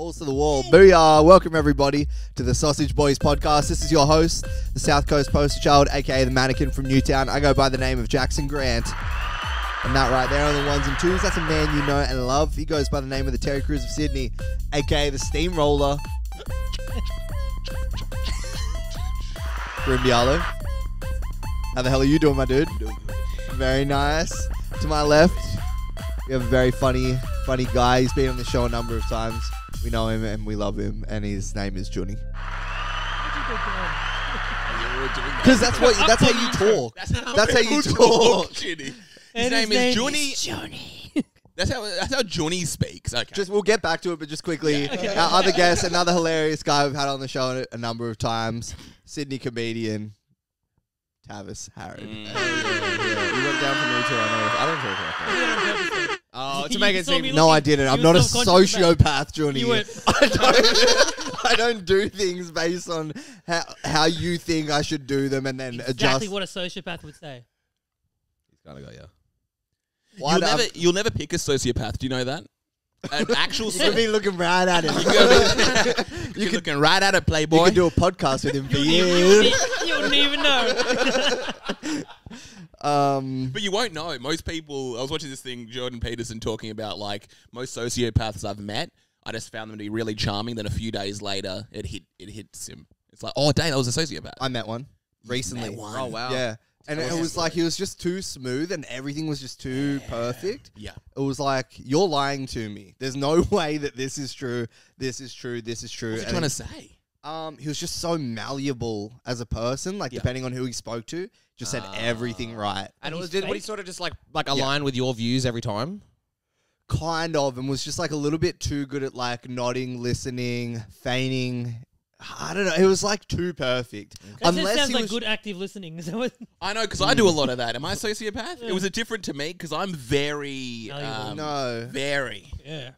Balls to the wall. Booyah. Welcome, everybody, to the Sausage Boys podcast. This is your host, the South Coast poster child, a.k.a. the mannequin from Newtown. I go by the name of Jackson Grant. And that right there on the ones and twos, that's a man you know and love. He goes by the name of the Terry Crews of Sydney, a.k.a. the Steamroller. Grim Diallo. How the hell are you doing, my dude? Doing good. Very nice. To my left, we have a very funny guy. He's been on the show a number of times. We know him and we love him, and his name is Juni. Because that's how you talk. That's how you talk. His name is Juni. That's how Juni speaks. Okay. We'll get back to it, but just quickly, our other guest, another hilarious guy we've had on the show a number of times, Sydney comedian Tavis Harrod. You went down for me too. I don't talk like that. Oh, to make it seem. No, I didn't. I'm not a sociopath, Juni. I don't do things based on how you think I should do them and then adjust. Exactly what a sociopath would say. He's kind of got You'll never pick a sociopath. Do you know that? An actual. You could be looking right at him. You could looking right at it, Playboy. You could do a podcast with him for years. You wouldn't even know. But you won't know. Most people. I was watching this thing, Jordan Peterson talking about like most sociopaths I've met. I just found them to be really charming. Then a few days later, it hits him. It's like, oh dang, that was a sociopath. I met one recently. Oh wow. Yeah. And it was like he was just too smooth and everything was just too perfect. Yeah. It was like, you're lying to me. There's no way that this is true. This is true. This is true. What's he trying to say? He was just so malleable as a person, like depending on who he spoke to, just said everything right. And would he sort of just like align with your views every time? Kind of, and was just like a little bit too good at like nodding, listening, feigning. I don't know. It was like too perfect. That sounds like good active listening. I know, because I do a lot of that. Am I a sociopath? It was a different to me because I'm very no, very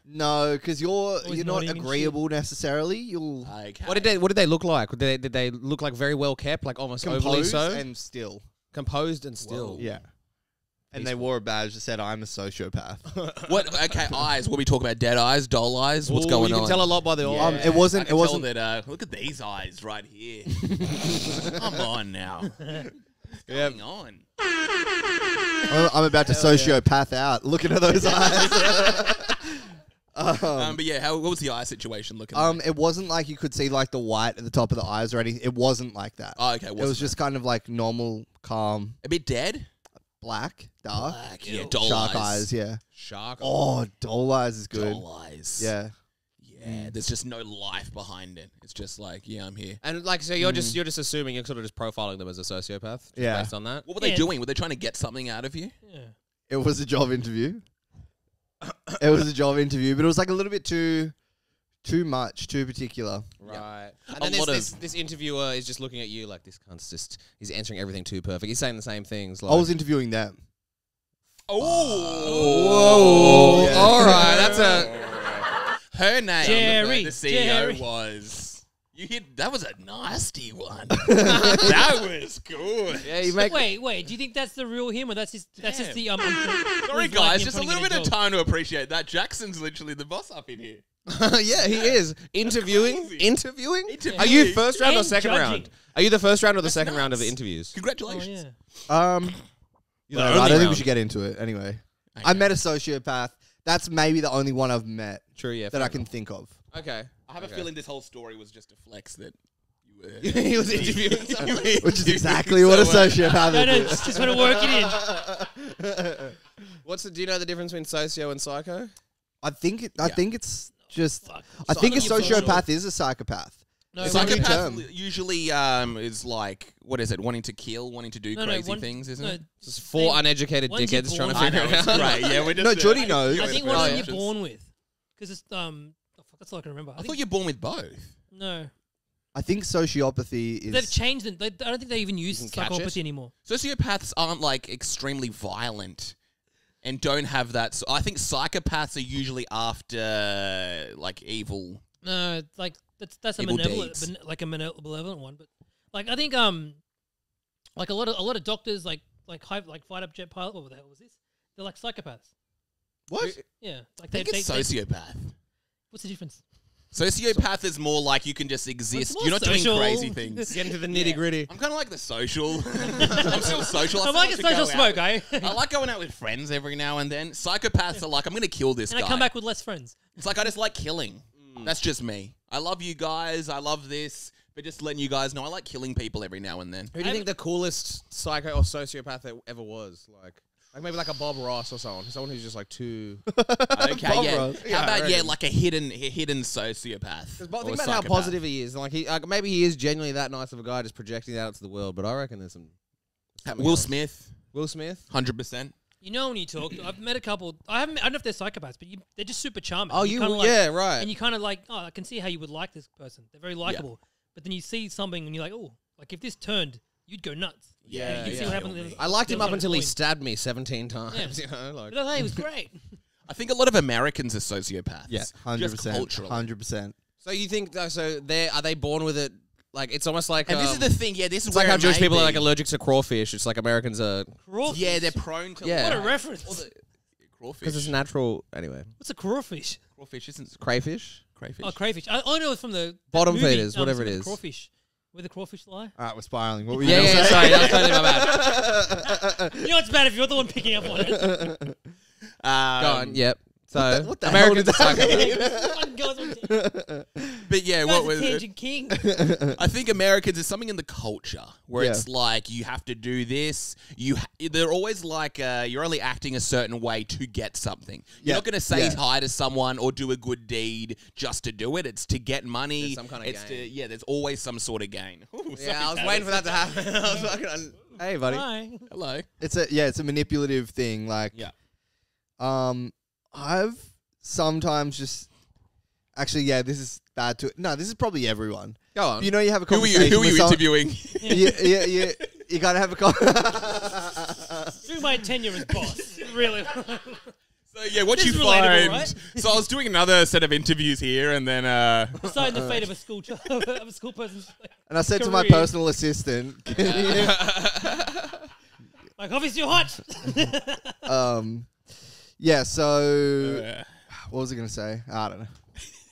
no, because you're not nodding and agreeable necessarily. You'll okay. What did they look like? Did they look like very well kept, like almost overly composed so? and still. Composed and still. Yeah. And they wore a badge that said, "I'm a sociopath." What? Okay, eyes. What are we talking about? Dead eyes, dull eyes. What's going on? You can tell a lot by the eyes. It wasn't. It wasn't that. Look at these eyes right here. Come on now. What's going on? I'm about to sociopath out. Looking at those eyes. But yeah, what was the eye situation looking like? It wasn't like you could see like the white at the top of the eyes or anything. It wasn't like that. Oh, okay. It was just kind of like normal, calm, a bit dead. black, dark, Yeah, dull shark eyes. Yeah. Shark. Oh, dull eyes is good. Dull eyes. Yeah. Yeah. There's just no life behind it. It's just like, yeah, I'm here. And like, so you're just assuming you're sort of just profiling them as a sociopath, based on that. What were they doing? Were they trying to get something out of you? Yeah. It was a job interview. It was a job interview, but it was like a little bit too much, too particular. Right. And then this interviewer is just looking at you like this cunt's he's answering everything too perfect. He's saying the same things. Like, I was interviewing them. Oh. Yeah. All right. That's her name. Jerry. The CEO Jerry. was. You hit. That was a nasty one. That was good. Yeah, you make. Wait. Do you think that's the real him, or that's just the Sorry, guys. Just a little bit of time to appreciate that. Jackson's literally the boss up in here. Yeah, he is interviewing. Crazy. Interviewing. Interviewing. Are you first round or And second judging. round? Are you the first round or the That's second round of the nuts. interviews? Congratulations. Oh, yeah. You're the I only don't think we round. should get into it. Anyway, Okay. I met a sociopath. That's maybe the only one I've met True. Yeah. that I can think of. Okay. I have a feeling this whole story was just a flex that you were. He was interviewing someone. Which is exactly what a sociopath No, is. just want to work it in. Do you know the difference between socio and psycho? I think it's just. Fuck. I think a Psycho- sociopath is a psychopath. No, It's like a new Psychopath term. usually is like, what is it? Wanting to kill, wanting to do crazy things, isn't it? Just four uneducated Once you're dickheads trying to born- figure I know, it it's out. great. Yeah, we're just. No, Jody knows. I think Oh, what are yeah. you born with? Because it's fuck, that's all I can remember. I thought you were born with both. No, I think sociopathy is. they've changed it. I don't think they even use You can catch it? psychopathy anymore. Sociopaths aren't like extremely violent and don't have that. So I think psychopaths are usually after like evil. No, it's like that's a Evil malevolent, deeds. like a malevolent one. But like I think like a lot of doctors like fighter jet pilot. What the hell was this? They're like psychopaths. What? Yeah, like I think it's sociopath. what's the difference? Sociopath is more like you can just exist. more You're not social. doing crazy things. Get into the nitty gritty. I'm kind of like the social. I'm still social. I'm like a social smoke, eh? I like going out with friends every now and then. Psychopaths are like, I'm going to kill this And guy. I come back with less friends. It's like I just like killing. That's just me. I love you guys. I love this. But just letting you guys know, I like killing people every now and then. Who do you think the coolest psycho or sociopath that ever was? Like maybe like a Bob Ross or someone who's just like too. Okay, Bob yeah. Ross. How about like a hidden sociopath? Think or about how psychopath. positive he is. Like maybe he is genuinely that nice of a guy, just projecting that out to the world. But I reckon there's some. Will Smith, 100%. You know when you talk, I've met a couple. I don't know if they're psychopaths, but they're just super charming. Oh, kinda right. And you kind of like, oh, I can see how you would like this person. They're very likable. But then you see something and you're like, oh, like if this turned, you'd go nuts. Yeah, You can see what happened. I liked him up until he point. stabbed me 17 times. Yeah. You know, like. But hey, it was great. I think a lot of Americans are sociopaths. Yeah, Just 100%. culturally. 100%. So you think? So are they born with it? Like it's almost like. And this is the thing. Yeah, this is It's where like how it Jewish may people are be. like allergic to crawfish. It's like Americans are Crawfish. Yeah, they're prone to. Yeah. What a like- reference. Or the- crawfish. because it's natural. Anyway, What's a crawfish? Crawfish isn't crayfish. crayfish. Oh, crayfish. I know it's from the Bottom movie, feeders, whatever it from the is. Crawfish. Where the crawfish lie. All right, we're spiraling. What were you Yeah, gonna say? sorry, that's totally my bad. You know what's bad if you're the one picking up on it. Go on. Yep. So what the hell Americans did are that psychopaths. Guys, But yeah, what was it? Tangent King. I think Americans is something in the culture where Yeah. it's like you have to do this. They're always like you're only acting a certain way to get something. You're Yeah. not going to say Yeah. hi to someone or do a good deed just to do it. It's to get money. There's some kind of it's gain. there's always some sort of gain. Ooh, Yeah, I was sorry, waiting for Tavis. that to happen. I was fucking. Hey, buddy. Hi. Hello. It's a manipulative thing. Like, Yeah. I've sometimes just actually, this is bad too. No, this is probably everyone. Go on. You know, you have a Who are conversation. you with someone- interviewing? You gotta have a Through my tenure as boss. Really. So yeah, what This you is relatable, find? right? So I was doing another set of interviews here, and then Deciding the fate of a school of a school person's And I said to my Career. personal assistant, "Can you-" like, obviously you're hot. So what was I gonna say? I don't know.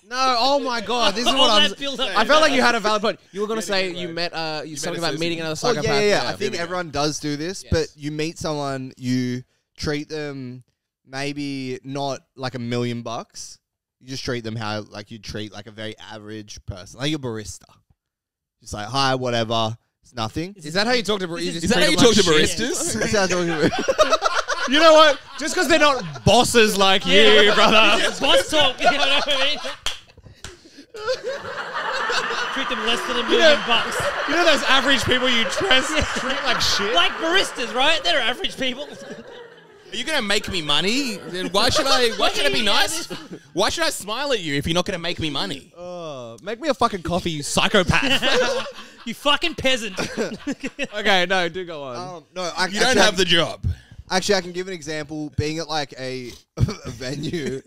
No, oh my god, this is All what I'm. that build up. I felt like you had a valid point. You were going to say you met, you met something a about meeting another Oh psychopath. yeah. I think we go. everyone does do this, Yes. but you meet someone, you treat them maybe not like $1 million. You just treat them how like you treat like a very average person, like your barista. Just like, hi, whatever. It's nothing. Is that how you talk to baristas? is that how you talk to baristas? That's how I talk to You know what? Just because they're not bosses like you, brother. Boss talk. You know what I mean? Treat them less than $1 million. You know those average people you treat like shit? Like baristas, right? They're average people. Are you gonna make me money? Then why should I? Why should I be nice? Why should I smile at you if you're not gonna make me money? Make me a fucking coffee, you psychopath. You fucking peasant. Okay, no, do go on. No, You don't have the job. Actually, I can give an example. Being at like a venue,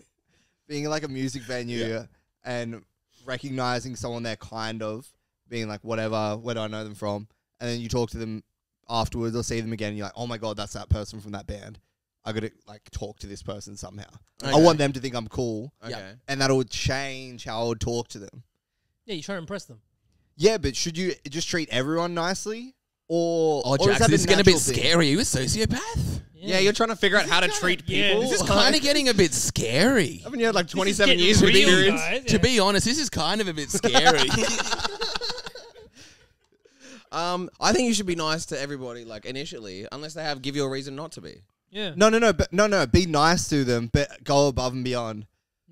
being at like a music venue, and recognizing someone there, kind of being like, whatever, where do I know them from? And then you talk to them afterwards or see them again, and you're like, oh my god, that's that person from that band. I gotta like talk to this person somehow. I want them to think I'm cool, Okay. and that'll change how I would talk to them. Yeah, you try to impress them. Yeah, but should you just treat everyone nicely, or Oh, or is Jax, that this is a getting a bit natural thing? scary. Are you a sociopath? Yeah, you're trying to figure out how to treat yeah. people. This This is kind of getting a bit scary. Haven't you had like This is 27 getting years of real, experience? guys, To be honest, this is kind of a bit scary. I think you should be nice to everybody, like initially, unless they give you a reason not to be. Yeah. No. Be nice to them, but go above and beyond.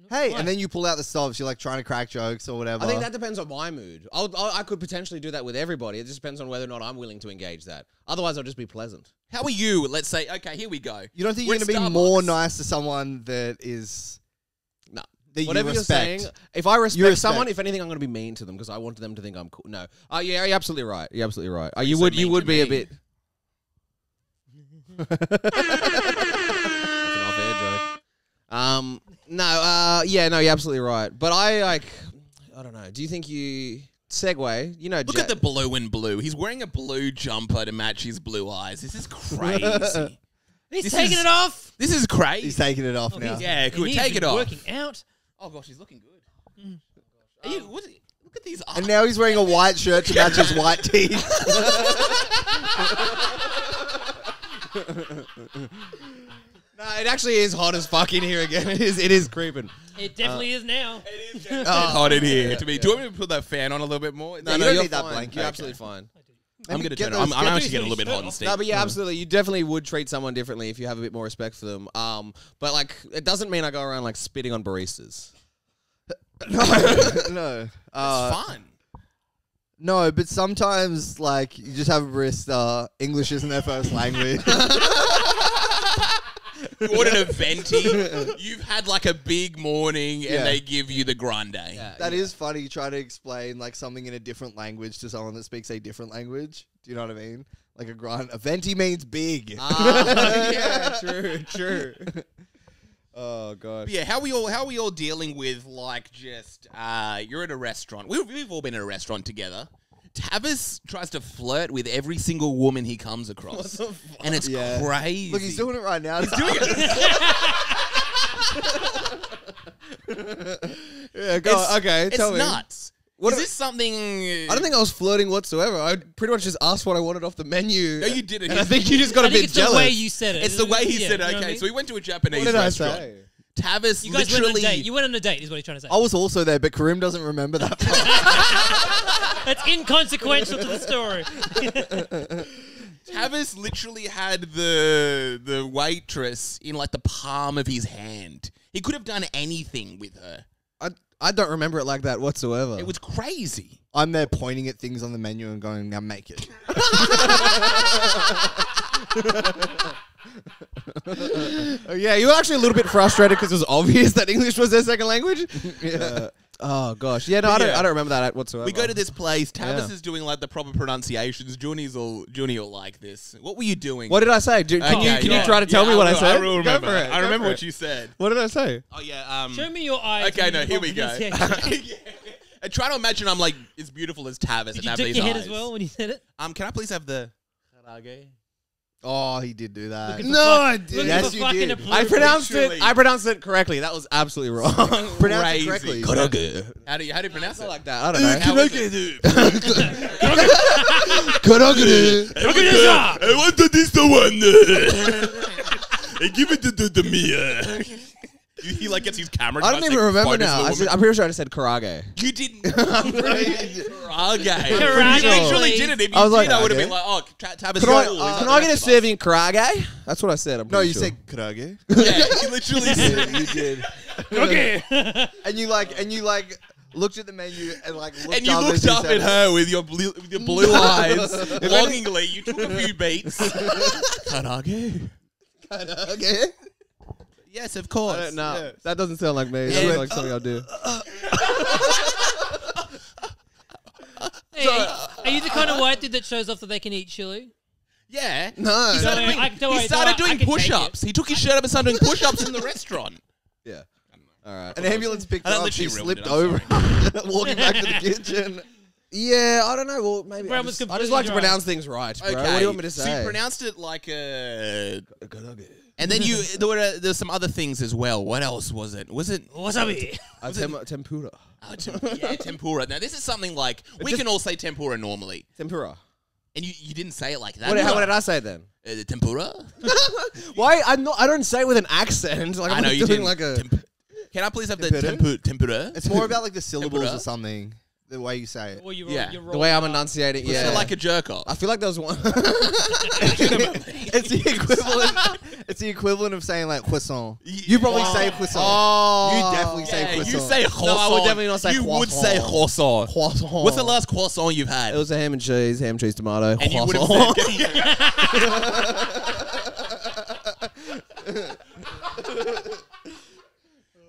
Hey, Why? and then you pull out the stops. You're like trying to crack jokes or whatever. I think that depends on my mood. I could potentially do that with everybody. It just depends on whether or not I'm willing to engage that. Otherwise, I'll just be pleasant. How are you? Let's say, okay, here we go. you don't think We're you're going to at be more Starbucks. nice to someone that is No. that Whatever you you're respect. saying, if I respect, respect. someone, if anything, I'm going to be mean to them because I want them to think I'm cool. No. Yeah, you're absolutely right. You're absolutely right. You so would mean to be a me? bit. That's an off-air joke. No, you're absolutely right. But I don't know. Do you think you segue? You know, Look at the blue and blue. He's wearing a blue jumper to match his blue eyes. This is crazy. He's This taking is- it off. This is crazy. He's taking it off now. he's- Yeah, and could we he's take been it off? Working out. Oh gosh, he's looking good. Look at these eyes. And now he's wearing a white shirt to match his white teeth. No, it actually is hot as fuck in here again. It is creeping. It definitely is now. It is definitely hot in here to me. Do you want me to put that fan on a little bit more? No, you don't need that blanket. You're Okay. absolutely fine. I'm going to get turn it on. those- I'm get actually those getting a little bit hot and off. steam. No, but yeah, absolutely. You definitely would treat someone differently if you have a bit more respect for them. But like, it doesn't mean I go around like spitting on baristas. No. It's fun. No, but sometimes, like, you just have a barista, English isn't their first language. You ordered a venti. You've had like a big morning, Yeah. and they give you the grande. That is funny, trying to explain, like, something in a different language to someone that speaks a different language. Do you know what I mean? Like a venti means big. Yeah, true. Oh gosh. But yeah, how are we all dealing with like just you're at a restaurant. We've all been at a restaurant together. Tavis tries to flirt with every single woman he comes across, and it's Yeah. crazy. Look, he's doing it right now. He's doing it. Yeah, go on. Okay, It's tell me. nuts. What Is are- this something? I don't think I was flirting whatsoever. I pretty much just asked what I wanted off the menu. No, you didn't. And I think you just got a I think bit it's jealous. the way you said it. It's the way he Yeah, said. you know what Okay, I mean? so we went to a Japanese What did I restaurant. say? Tavis You guys went on a literally. date. You went on a date, is what he's trying to say. I was also there, but Karim doesn't remember that part. That's inconsequential to the story. Tavis literally had the waitress in like the palm of his hand. He could have done anything with her. I don't remember it like that whatsoever. It was crazy. I'm there pointing at things on the menu and going, now make it. Yeah, you were actually a little bit frustrated because it was obvious that English was their second language. Oh gosh, yeah, no, I don't remember that whatsoever. We go to this place. Tavis Yeah. is doing like the proper pronunciations. Juni will like this. What were you doing? What did I say? Can you try to tell me what I said? I will remember. Go for it. I Go remember for what it. you said. What did I say? Oh yeah. Show me your eyes. Okay, when no, you here got we go. pronunciation. Yeah. I try to imagine I'm like as beautiful as Tavis Did and you have duck these your eyes. head as well when you said it? Can I please have the karage? Oh, he did do that. Looking for No, fuck- I didn't. looking Yes, for you fucking did. a blue I pronounced Literally. it. I pronounced it correctly. That was absolutely wrong. Pronounce Crazy. it correctly. Karage. How do you pronounce it? Not like that. I don't know. How is it? I wanted this the one. Give it to me. He like gets his camera. I don't even remember now. I'm pretty sure I just said karage. You didn't. Karage. Karage. You literally did it. If you I was like, did, I would have okay. been like, oh, Tavis. Can I get a serving karage? That's what I said. I'm No, pretty you sure. said karage. Yeah, he literally said. You did. Okay. And you looked at the menu and like looked And you up looked as up said at it. her with your blue eyes, longingly. You took a few beats. Karage. Karage? Yes, of course. No, that doesn't sound like me. That Yeah. sounds like something I'll do. Hey, are you the kind of white dude that shows off that they can eat chili? Yeah. No. He started No, doing, don't worry, he started I doing can take push-ups. He took his shirt up and started doing push-ups in the restaurant. Yeah. All right. An ambulance picked I her up. She literally ruined slipped it, I'm over, walking back to the kitchen. Yeah, I don't know. Well, maybe Bro, I it was just completely like to dry. pronounce things right, bro. Okay. What do you want me to say? So you pronounced it like a... And then there's some other things as well. What else was it? Was it... Wasabi. Tempura. Oh, yeah, tempura. Now, this is something like... We can all say tempura normally. Tempura. And you didn't say it like that. What did I say then? Tempura? Why? I don't say it with an accent. Like, I I'm know not you doing didn't. like a. Can I please have the Tempura? tempura? It's more about like the syllables Tempura? or something. The way you say it. Well, you Yeah. roll The way I'm enunciating. Yeah. Yeah. Like a jerk off. I feel like there was one. It's the equivalent. It's the equivalent of saying like croissant. You probably say croissant. Oh. You definitely say Yeah, croissant. you say croissant. No, I would definitely not say You would croissant. say croissant. Croissant. What's the last croissant you've had? It was a ham, cheese, tomato. and you would have croissant. said...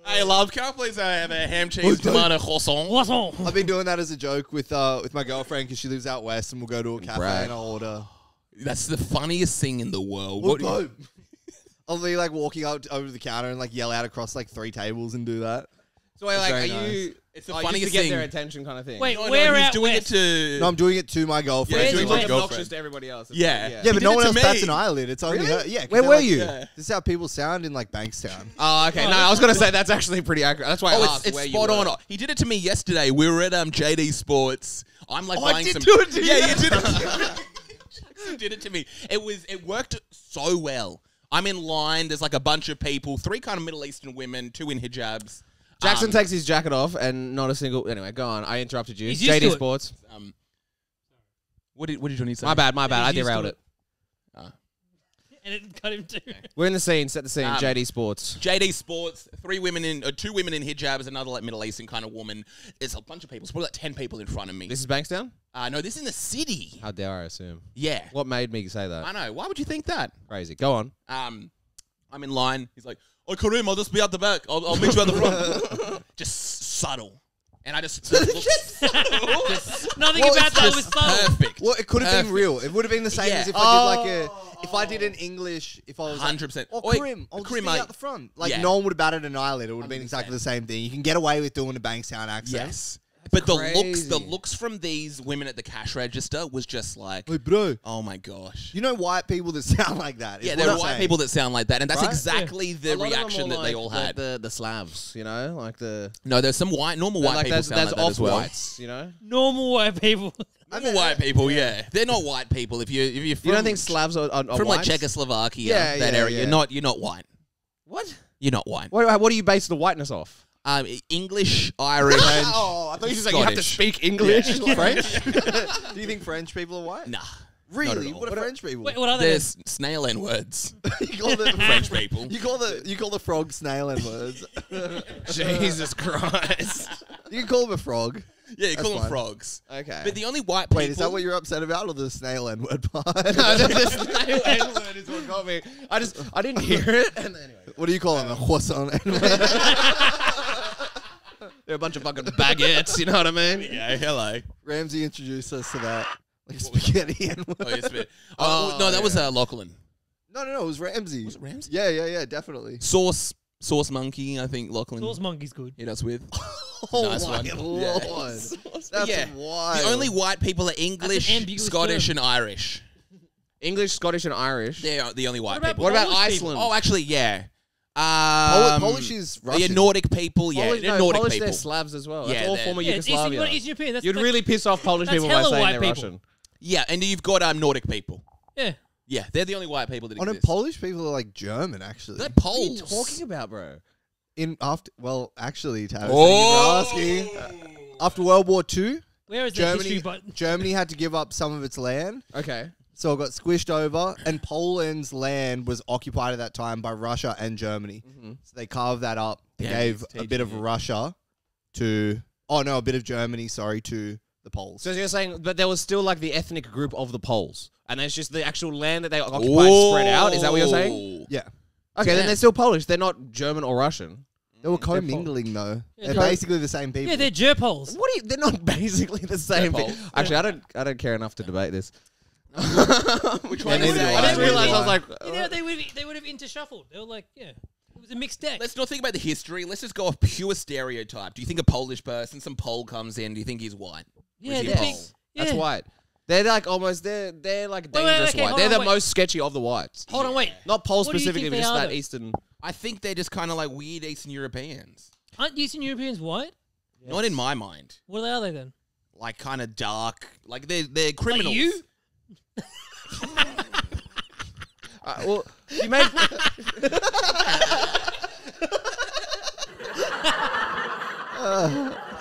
Hey, love, can I please have a ham, cheese, tomato, croissant? Croissant. I've been doing that as a joke with my girlfriend because she lives out west, and we'll go to a cafe Right. and I'll order. That's the funniest thing in the world. Well, What do you- I'll be like walking up over the counter and like yell out across like 3 tables and do that. So wait, like, very are you? It's the Just funniest to get thing. their attention, kind of thing. Wait, No, where he's out doing west? it to. No, I'm doing it to my girlfriend. Yeah, It's doing like it to obnoxious girlfriend. to everybody else. It's Yeah. like, Yeah, He but did no it one to else me. bats an eyelid. It's only her. Yeah. 'cause Where they're were like- you? Yeah. This is how people sound in like Bankstown. Oh, okay. No, I was gonna say that's actually pretty accurate. That's why I Oh, asked it's where you spot were. on. He did it to me yesterday. We were at JD Sports. I'm like Oh, I buying did some. do it to yeah, you. you did it. Jackson did it to me. It worked so well. I'm in line. There's like a bunch of people, 3 kind of Middle Eastern women, 2 in hijabs. Jackson takes his jacket off and not a single. Anyway, go on. I interrupted you. He's used to JD it. Sports. What did Johnny say? My bad. He's I used to derailed it. it. And it cut him too. We're in the scene. Set the scene. Um, JD Sports. JD Sports, 2 women in hijabs, another like Middle Eastern kind of woman. There's a bunch of people. It's probably like 10 people in front of me. This is Bankstown. No, this is in the city. How dare I assume? Yeah. What made me say that? I know. Why would you think that? Crazy. Go on. I'm in line. He's like, "Oh, Kareem, I'll just be out the back. I'll meet you at the front." Just subtle. And I just Nothing Well, about it's that was just subtle. perfect. Well, it could have been real. It would have been the same Yeah. as if I did like if I did an English, if I was 100%. Like, Oi, Karim, I'll just Karim, be mate. out the front. Like, Yeah. no one would have batted an eyelid. It would have been 100%. exactly the same thing. You can get away with doing a Bankstown accent. Yes. But the crazy. looks from these women at the cash register was just like, Hey, bro, oh my gosh. you know white people that sound like that? is Yeah, what there are I'm white saying. people that sound like that, and that's Right? exactly the A lot of them reaction are that they like all had. The Slavs, you know, like the No, there's some normal white like people that's sound like that as well. whites, you know. Normal white people. Normal white people, yeah, they're not white people. If you're from, You don't think Slavs are from like whites? Czechoslovakia, Yeah, that yeah, area, yeah. you're not white. What? You're not white. What do you base the whiteness off? English, Irish. Oh, I thought you said you have to Scottish. speak English. French? Do you think French people are white? Nah. Really? all. What are French people? Wait, what are they? There's snail N words. you call the French people. You call the frog snail and words. Jesus Christ. You can call them a frog. Yeah, you call That's them fine. frogs. Okay. But the only white people. Wait, is that what you're upset about, or the snail and word part? No, the snail N-word is what got me. I didn't hear it. And anyway, What do you call them? A croissant and they're a bunch of fucking baguettes. You know what I mean? Yeah, hello. Ramsey introduced us to that. Like spaghetti and Oh, yes, but, no, that was Lachlan. No, it was Ramsey. Was it Ramsey? Yeah, definitely. Sauce Monkey, I think Lachlan. Sauce monkey's good. hit us with. Oh Nice my one. lord. Yeah. That's Yeah. wild. The only white people are English, ambiguous Scottish, term. and Irish. English, Scottish, and Irish. They are the only white about people. What about Polish people? Iceland? Oh, actually, yeah. Polish is Russian. Yeah, Nordic people. Yeah, Polish, they're no, Nordic Polish, people. they're Slavs as well. Yeah, That's all they're- former Yeah, it's Yugoslavia. Eastern European. That's You'd like, really piss off Polish that's people by hella saying white they're people. Russian. Yeah, and you've got Nordic people. Yeah. Yeah, they're the only white people that Oh, no, exist. Polish people are like German, actually. They're What are you Poles. talking about, bro? Actually, Tavis, Oh. thank you for asking. After World War II, Where is the history button? Germany had to give up some of its land, Okay. so it got squished over, and Poland's land was occupied at that time by Russia and Germany. So they carved that up and Yeah, gave it's a bit of teaching you. Russia to... Oh, no, a bit of Germany, to the Poles. So you're saying, but there was still like the ethnic group of the Poles, and there's just the actual land that they occupied spread out. Is that what you're saying? Yeah. Okay, then they're still Polish. They're not German or Russian. They were commingling, though. Yeah, They're they're- basically the same people. Yeah, they're Jerpoles. What? They're not basically the same thing. Poles. Actually, I don't care enough to debate this. Which one neither is do it? I didn't Yeah. realize. I was like, You know, they would have intershuffled. They were like, yeah, it was a mixed deck. Let's not think about the history. Let's just go off pure stereotype. Do you think a Polish person, some Pole comes in, do you think he's white? yeah, is he they're Pole? big. Yeah. that's white. They're like almost. They're like Wait, dangerous okay, white. hold They're on, the wait. most sketchy of the whites. Hold on, wait. Not Pole What do you specifically, think but they just are, that though? Eastern. I think they're just kind of like weird Eastern Europeans. Aren't Eastern Europeans white? Not in my mind. What are they then? Like kind of dark. Like they're criminals. Like you? Well, you make.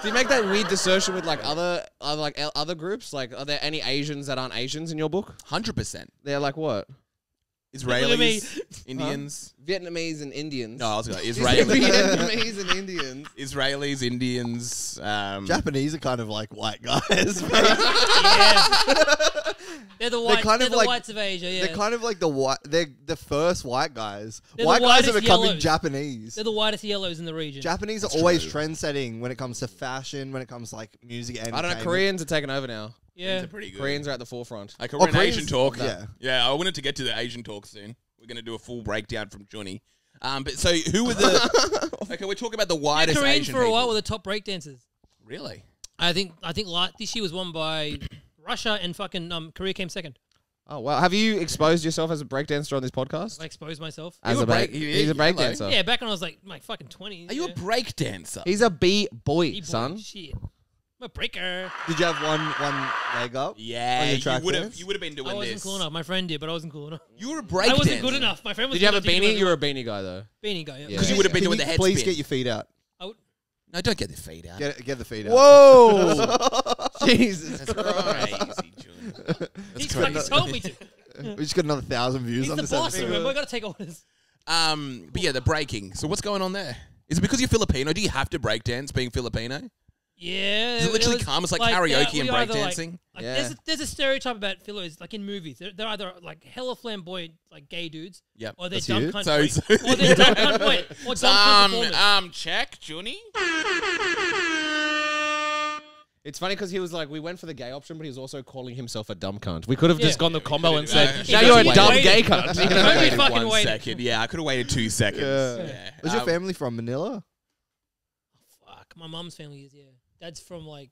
Do you make that weird dissertation with like other groups? Like, are there any Asians that aren't Asians in your book? 100%. They're like what? Israelis, Indians. Vietnamese and Indians. No, I was going to Israelis. Vietnamese and Indians. Israelis, Indians. Japanese are kind of like white guys. They're the white. kind They're of the like- whites of Asia. Yeah. They're kind of like the white. They're the first white guys. They're the White guys are whitest becoming yellows. Japanese. They're the whitest yellows in the region. Japanese are That's always true. trend-setting when it comes to fashion, when it comes to like music and I don't know. Koreans are taking over now. yeah. They're pretty good. Koreans are at the forefront. Like we're in Koreans- Asian talk. yeah. Yeah, I wanted to get to the Asian talk soon. We're going to do a full breakdown from Juni. But so who were the? Okay, we're talking about the widest Koreans Asian for a while people. were the top breakdancers. Really? I think like this year was won by Russia and fucking Korea came second. Oh wow! Have you exposed yourself as a breakdancer on this podcast? I exposed myself. As You a a break- he's a breakdancer. Yeah, back when I was like 20. Are you a break dancer? He's a B-boy, B-boy, son. Shit. I'm a breaker. Did you have one leg up? Yeah, On your you track would dance? have been doing I wasn't this. cool enough. My friend did, but I wasn't cool enough. You were a break I wasn't dancer. good enough. My friend was Did you have a good enough to beanie? do You were a beanie guy though. beanie guy. Yeah. Yeah. Because you would have been Can doing you the head please spin. get your feet out. I would, No, don't get the feet out. Get the feet out. Whoa! Jesus That's crazy, June. he's fucking told me to. We just got another 1,000 views He's on the this boss. episode. Remember, I gotta take orders. But yeah, the breaking. So what's going on there? Is it because you're Filipino? Do you have to break dance being Filipino? Yeah. Does it literally was come? It's like that. karaoke and We either, breakdancing? Like, Yeah. there's a stereotype about Philos, like in movies. They're either like hella flamboyant, like gay dudes, Yep. or they're That's dumb you? cunt. So- boy. Or they're dumb cunt boy. Or dumb cunt performers. Check, Juni. It's funny because he was like, we went for the gay option, but he was also calling himself a dumb cunt. We could have Yeah. just gone the combo and said, Yeah. now you're a He dumb waited. gay cunt. He You know? waited. fucking One waited. second. Yeah, I could have waited 2 seconds. Yeah. Was your family from Manila? Fuck, my mum's family is, yeah. Dad's from like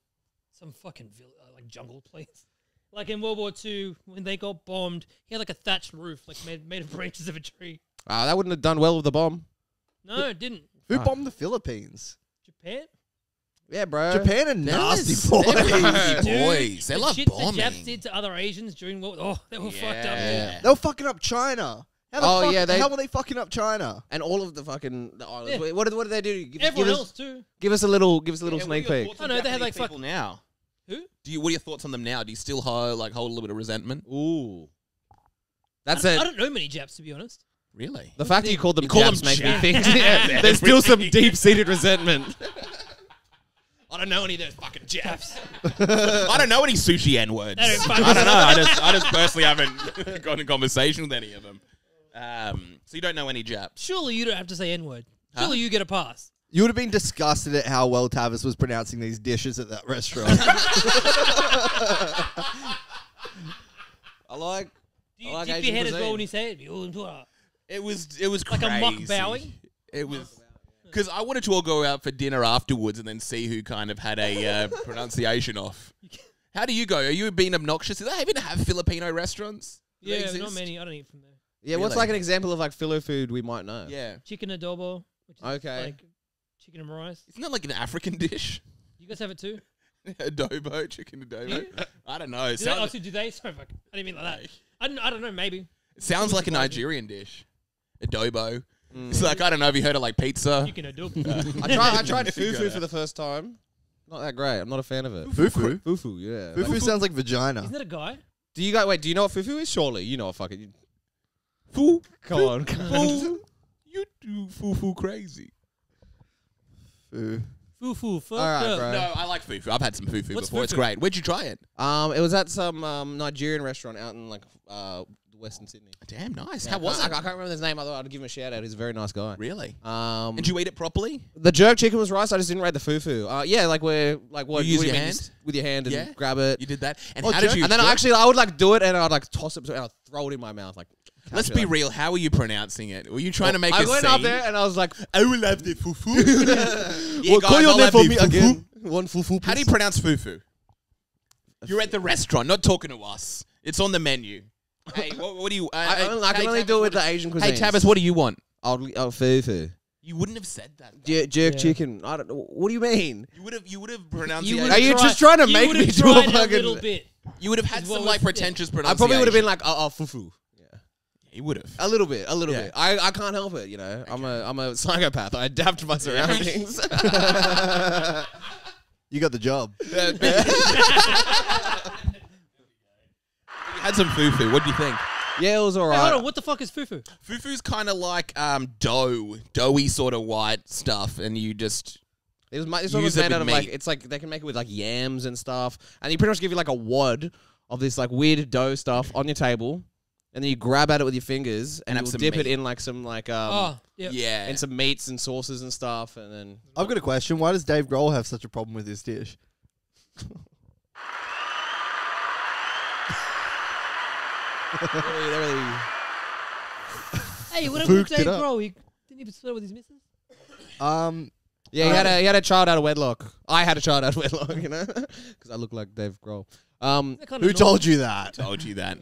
some fucking like jungle place. Like in World War II, when they got bombed, he had like a thatched roof, like made of branches of a tree. That wouldn't have done well with the bomb. No, it didn't. Who Ah. bombed the Philippines? Japan? Yeah, bro. Japan are nasty They're boys. crazy Dude, boys. They the love shit bombing. the Japs did to other Asians during World they were fucked up. Yeah. They were fucking up China. How the Oh, fuck, yeah, how were they fucking up China? And all of the fucking the islands. Yeah. Wait, what did they do? Everyone else too. Give us a little Yeah, sneak what are your peek. thoughts I on know, they had, Japanese like, people now. Who? What are your thoughts on them now? Do you still hold a little bit of resentment? Ooh. That's I it. don't know many Japs, to be honest. Really? The fact that you called them You call Japs them makes me Japs. think yeah, there's still some deep-seated resentment. I don't know any of those fucking Japs. I don't know any sushi N words. They don't fucking- I don't know. I just personally haven't got in conversation with any of them. So you don't know any Japs. Surely you don't have to say N-word. Huh? Surely you get a pass. You would have been disgusted at how well Tavis was pronouncing these dishes at that restaurant. I like. Do you I like dip Asian your head as cuisine. well when you say it? It was Like crazy. a mock bowing? It was because I wanted to all go out for dinner afterwards and then see who kind of had a pronunciation off. How do you go? Are you being obnoxious? Do they even have Filipino restaurants? Do they Yeah, not exist? many. I don't eat from there. Yeah, what's Really? like an example of like filo food we might know? Yeah. Chicken adobo, which is Okay. like chicken and rice. Isn't that like an African dish? You guys have it too? Adobo, chicken adobo. you? I don't know. It Do they, sounds, do they? Sorry, fuck. I didn't mean like that. I don't know, maybe. it sounds like a surprising. Nigerian dish. Adobo. It's like, I don't know, have you heard of like pizza? Chicken adobo. I tried You fufu gotta- for the first time. Not that great. I'm not a fan of it. Fufu? Fufu, yeah. Fufu sounds like vagina. Isn't that a guy? Do you guys wait? Do you know what fufu is? Surely you know what fucking. Foo. Come on, Foo. You do foo crazy. Foo. Fufu, fuck All right, up. bro. No, I like fufu. I've had some fufu What's before. It's fufu? great. Where'd you try it? It was at some Nigerian restaurant out in like Western Sydney. Damn, nice. Yeah, How was I it? can't remember his name. I'd give him a shout out. He's a very nice guy. Really? And Did you eat it properly? the jerk chicken was rice. I just didn't rate the fufu. Yeah, like we're like what? You use what do your mean? hand? Just with your hand and Yeah? grab it. You did that? And Oh, how did jerk- you... And then I would like do it and I'd like toss it and I'd throw it in my mouth. Like, Let's catch it, be like- real. How were you pronouncing it? Were you trying to make I a went scene? up there and I was like, I will have the fufu. Yeah, well, guys, call your I'll name have for the me fufu. again. One fufu. How do you pronounce fufu? You're at the restaurant, not talking to us. It's on the menu. Hey, what do you... I can hey, only Tavis, do it with what the Asian do- cuisine. Hey, Tavis, what do you want? I'll fufu. You wouldn't have said that. Jerk Yeah. chicken. I don't know. What do you mean? You would have pronounced You it. would've Are you tried- just trying to you make would've me do a tried a fucking- little bit. You would have had Is some what like was- pretentious I pronunciation. probably would have been like, fufu. Yeah. You would have. A little bit. Yeah. I can't help it, you know. I'm a psychopath. I adapt to my surroundings. You got the job. You had some fufu. What do you think? Yeah, it was Hey, hold alright. on, what the fuck is fufu? Fufu's kind of like doughy sort of white stuff, and you just This one was Use it made out with of like meat. it's like they can make it with like yams and stuff, and you pretty much give you like a wad of this like weird dough stuff on your table, and then you grab at it with your fingers and have you'll some dip it meat. in like some like Yeah. yeah. and some meats and sauces and stuff, and then I've got a question. Why does Dave Grohl have such a problem with this dish? they really Hey, what Fooked about Dave it up. Grohl? He Didn't he split with his missus? Yeah, he had a child out of wedlock. I had a child out of wedlock, you know, because I look like Dave Grohl. Who told you that? Told you that.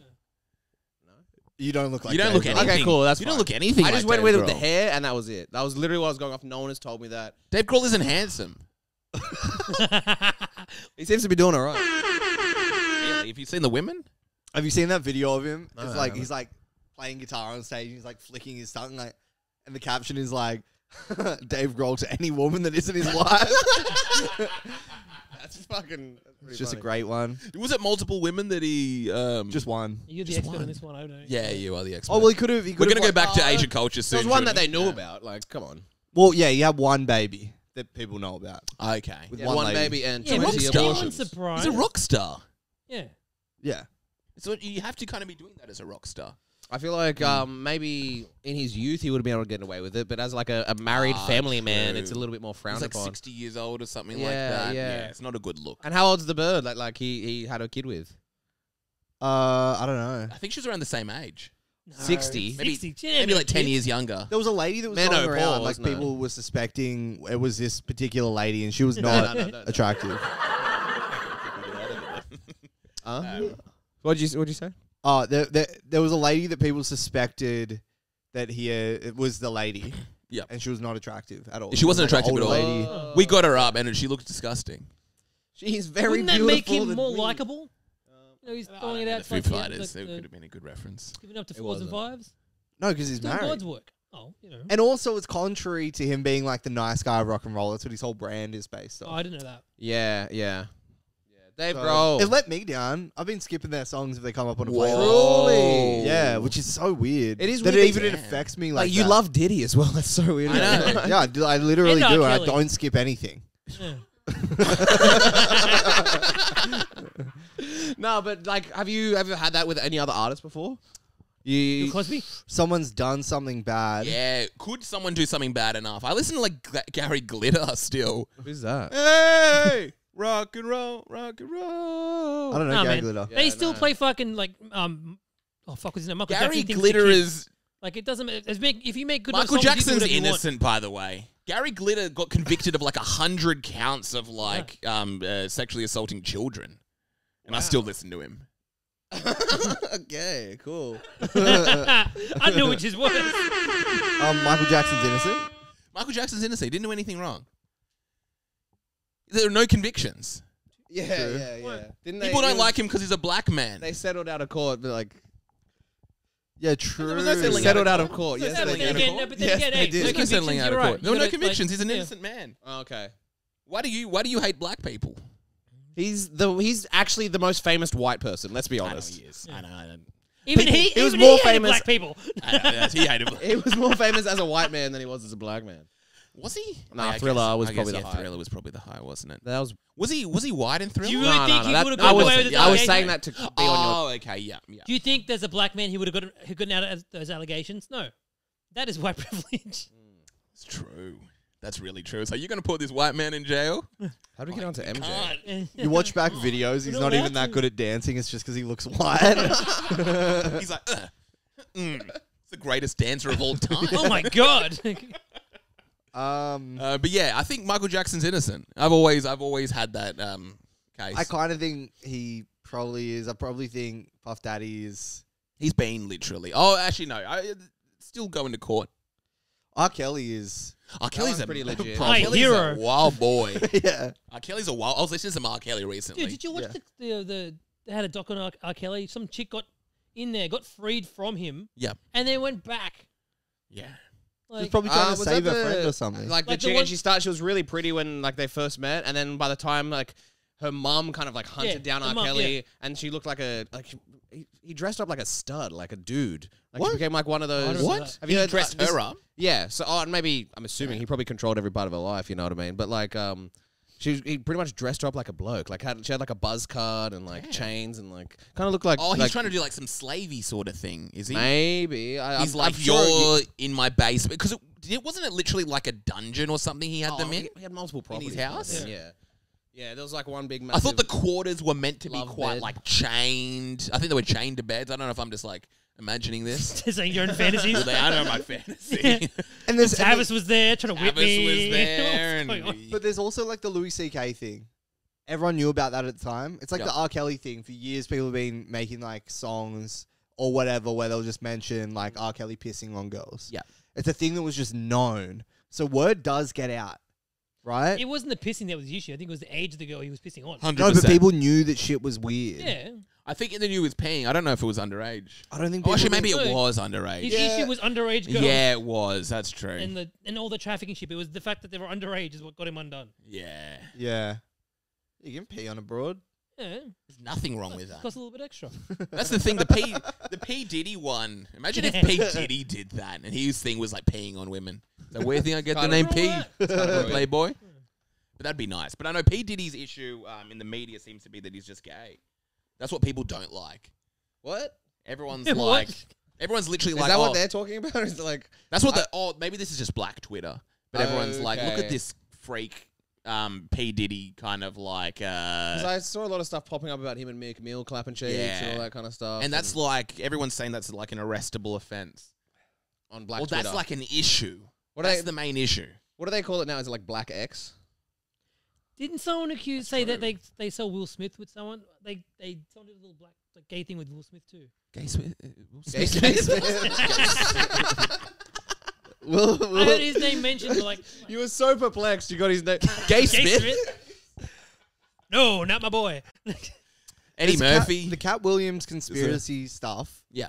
You don't look like. You don't Dave look Grohl. anything. Okay, cool. That's you fine. don't look anything. I like just went Dave with the Grohl. hair, and that was it. That was literally what I was going off. No one has told me that. Dave Grohl isn't handsome. He seems to be doing all right. Really? Have you seen the women? Have you seen that video of him? No, It's I like haven't. he's like playing guitar on stage. And he's like flicking his tongue, like, and the caption is like, "Dave Grohl to any woman that isn't his wife." That's fucking. It's just a great one. Was it multiple women that he? Just one. You're the Just expert one. on this one. I don't know. Yeah, you are the expert. Oh well, he could have. We're gonna go back to Asian culture soon. There was one that shouldn't they we? knew about. Like, come on. Well, yeah, you have one baby that people know about. Okay. With Yeah, one one lady. baby and Yeah, 20 what's Rockstar. abortions. surprise? He's a rock star. Yeah. Yeah. So you have to kind of be doing that as a rock star. I feel like maybe in his youth he would have been able to get away with it, but as like a married family man, true. it's a little bit more He's frowned like upon. 60 years old or something like Yeah, that. yeah. It's not a good look. And how old's the bird? Like he had a kid with? I don't know. I think she was around the same age. No, 60? Maybe, 60. maybe like 10 years younger. There was a lady that was going Menopause, around, like no. people were suspecting it was this particular lady, and she was not No. attractive. What'd you say? Oh, there was a lady that people suspected that it was the lady. Yep. And she was not attractive at all. She wasn't was like an attractive at older all. lady. We got her up and she looked disgusting. She's very Wouldn't that beautiful. make him and more weird. likable? You know, he's throwing it out. The Foo like the- Fighters. like That the- could have been a good reference. Giving up to It fours and wasn't. fives. No, because he's Doing married. God's work. Oh, you know. And also, it's contrary to him being like the nice guy of rock and roll. That's what his whole brand is based Oh, on. I didn't know that. Yeah. Dave So, Grohl. It let me down. I've been skipping their songs if they come up on a Whoa. playlist. Truly? Yeah, which is so weird. It is that weird it that- even Damn. affects me Like like you that. love Diddy as well. That's so weird. I know. Yeah, I literally And R. do, and I Kelly. don't skip anything. Yeah. No, but like, have you ever had that with any other artist before? Bill You Cosby? Someone's done something bad. Yeah. Could someone do something bad enough? I listen to like Gary Glitter still. who's that? Hey! Rock and roll, rock and roll. I don't know, Nah, Gary man. Glitter. They Yeah, still no. play fucking like oh fuck, what's his name? Michael Gary Jackson thinks Glitter the kid- is... like it doesn't. If you make good enough Michael songs, you do Jackson's whatever you want. innocent, by the way. Gary Glitter got convicted of like 100 counts of like sexually assaulting children. And I still listen to him. Okay, cool. I knew which is worse. Michael Jackson's innocent. Michael Jackson's innocent. He didn't do anything wrong. There are no convictions. Yeah. What? Didn't People don't like him because he's a black man. They settled out of court, but like Yeah, true. was no settling settled out out of of court. Yes, Yeah, they but then did. again, no, but then Yes, again, they hey, did. no There's no settling convictions, out you're of right. court. There were You no gotta, convictions. He's an yeah. innocent man. Oh, okay. Why do you hate black people? He's actually the most famous white person. Let's be I know honest. he is. I know. Even People- he he was even more hated famous- black people. He hated black. He was more famous as a white man than he was as a black man. Was he? Nah, I Thriller guess- was I probably guess, the yeah, high. Thriller was probably the high, wasn't it? That was. Was he white in Thriller? Do you really think he that- would have I gotten was, away with his I was allegations? saying that to be on your. Oh, okay, yeah. Do you think there's a black man who would have gotten out of those allegations? No, that is white privilege. It's true. That's really true. So you're going to put this white man in jail? How do we get onto MJ? You watch back videos. He's You're not allowed even that to. good at dancing. It's just because he looks white. He's like, It's the greatest dancer of all time. Oh my god! But yeah, I think Michael Jackson's innocent. I've always had that case. I kind of think he probably is. I probably think Puff Daddy is. He's been literally. Oh, actually, no. I still going to court. R. Kelly is. R. Kelly's one's a pretty legit. R. My Kelly's hero. a wild boy. Yeah. R. Kelly's a wild. I was listening to some R. Kelly recently. Dude, did you watch Yeah. the they had a doc on R. Kelly? Some chick got in there, got freed from him, Yeah. and then went back. Yeah. He's Like, probably trying to was save that her friend the- or something. Like the Like the chick, one- and she was really pretty when like they first met, and then by the time like her mum kind of like hunted Yeah, down the R. mum, Kelly, yeah. and she looked like he dressed up like a stud, like a dude. Like What? she became like one of those. don't know that. Have you heard Dressed this- her up? Yeah. So and maybe I'm assuming he probably controlled every part of her life. You know what I mean? But like he pretty much dressed her up like a bloke. Like she had like a buzz card and like chains and like kind of looked like. Oh, he's like, trying to do like some slavey sort of thing, is he? Maybe He's I'm like, sure you're in my basement. Because wasn't it literally like a dungeon or something he had them in? He had multiple In his properties. house? Yeah. Yeah, there was like one big. I Massive thought the quarters were meant to be love quite bed. like chained. I think they were chained to beds. I don't know if I'm just like imagining this. Saying your own fantasies. Well, I know my fantasy. Yeah. And there's Tavis was there trying to whip Tavis me. was there, What's going on? and but there's also like the Louis C.K. thing. Everyone knew about that at the time. It's like Yep. the R. Kelly thing. For years, people have been making like songs or whatever where they'll just mention like R. Kelly pissing on girls. Yeah. It's a thing that was just known. So word does get out, right? It wasn't the pissing that was the issue. I think it was the age of the girl he was pissing on. 100%. No, but people knew that shit was weird. Yeah. I think they knew he was peeing. I don't know if it was underage. I don't think Oh, people actually, maybe think- it No. was underage. His Yeah. issue was underage girls. Yeah, it was. That's true. And all the trafficking shit. It was the fact that they were underage is what got him undone. Yeah. Yeah. You can pee on a broad. Yeah. There's nothing wrong with that. Cost a little bit extra. That's the thing. The P Diddy one. Imagine if P Diddy did that, and his thing was like peeing on women. So where do you think I get the Kinda name wrong P? with From Playboy. But that'd be nice. But I know P Diddy's issue in the media seems to be that he's just gay. That's what people don't like. What? Everyone's What? like, everyone's literally Is like, that oh, what they're talking about? Is it like that's what the. Oh, maybe this is just black Twitter. But everyone's like, look Okay. at this freak. P Diddy kind of like, 'cause I saw a lot of stuff popping up about him and Meek Mill clapping cheeks Yeah. and all that kind of stuff. and that's like everyone's saying that's like an arrestable offense. on Black Well, Twitter. that's like an issue. What That's are they, the main issue. what do they call it now? Is it like Black X? Didn't someone say that they saw Will Smith with someone? Someone did a little black gay thing with Will Smith too. Gay Smith. I heard his name mentioned. Like You were so perplexed. You got his name. Gay Gay Smith. Smith? No, not my boy. Eddie There's Murphy. the Cat Williams conspiracy stuff. Yeah.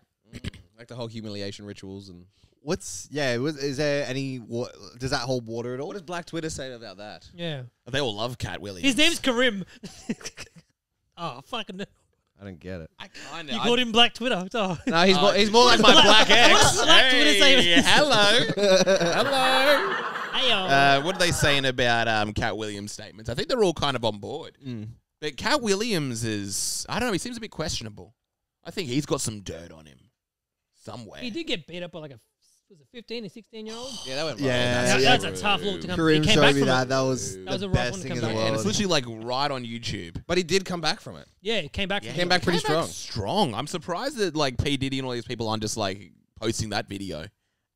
Like the whole humiliation rituals and. Is there any? Does that hold water at all? What does Black Twitter say about that? Yeah, They all love Cat Williams. his name's Karim. Oh fucking! I don't get it. I kind You called him Black Twitter. Oh. No, he's more like my Black X. What does Black Twitter say? Hello. Hello. Hey, What are they saying about Cat Williams' statements? I think they're all kind of on board. But Cat Williams is, I don't know, he seems a bit questionable. I think he's got some dirt on him somewhere. he did get beat up by like was it 15 or 16-year-old? Yeah, that went Yeah, wrong. That's a tough look to come. Kareem He came showed back me from that. it. That was That was the a rough best one to thing in come the back. And world. it's literally like right on YouTube. But he did come back from it. Yeah, he came back. Yeah, from Came it. back pretty strong. Strong. I'm surprised that like P. Diddy and all these people aren't just like posting that video.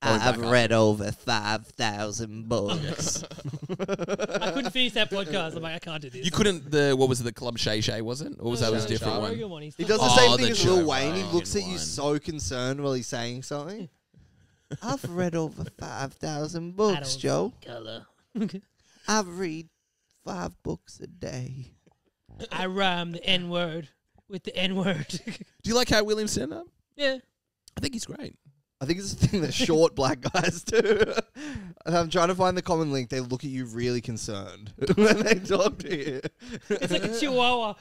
Going I've back up. read over 5,000 books. I couldn't finish that podcast. I'm like, I can't do this. You couldn't, what was it, the Club Shay Shay, was it? Or was that was a different one? He does the Oh, same the thing as Lil Joe Wayne. He Rogan looks at you one. so concerned while he's saying something. I've read over 5,000 books, Joe. Color. I read 5 books a day. I rhyme the N word with the N word. Do you like how Williams stand up? Yeah. I think he's great. I think it's a thing that short black guys do. And I'm trying to find the common link. They look at you really concerned when they talk to you. It's like a chihuahua.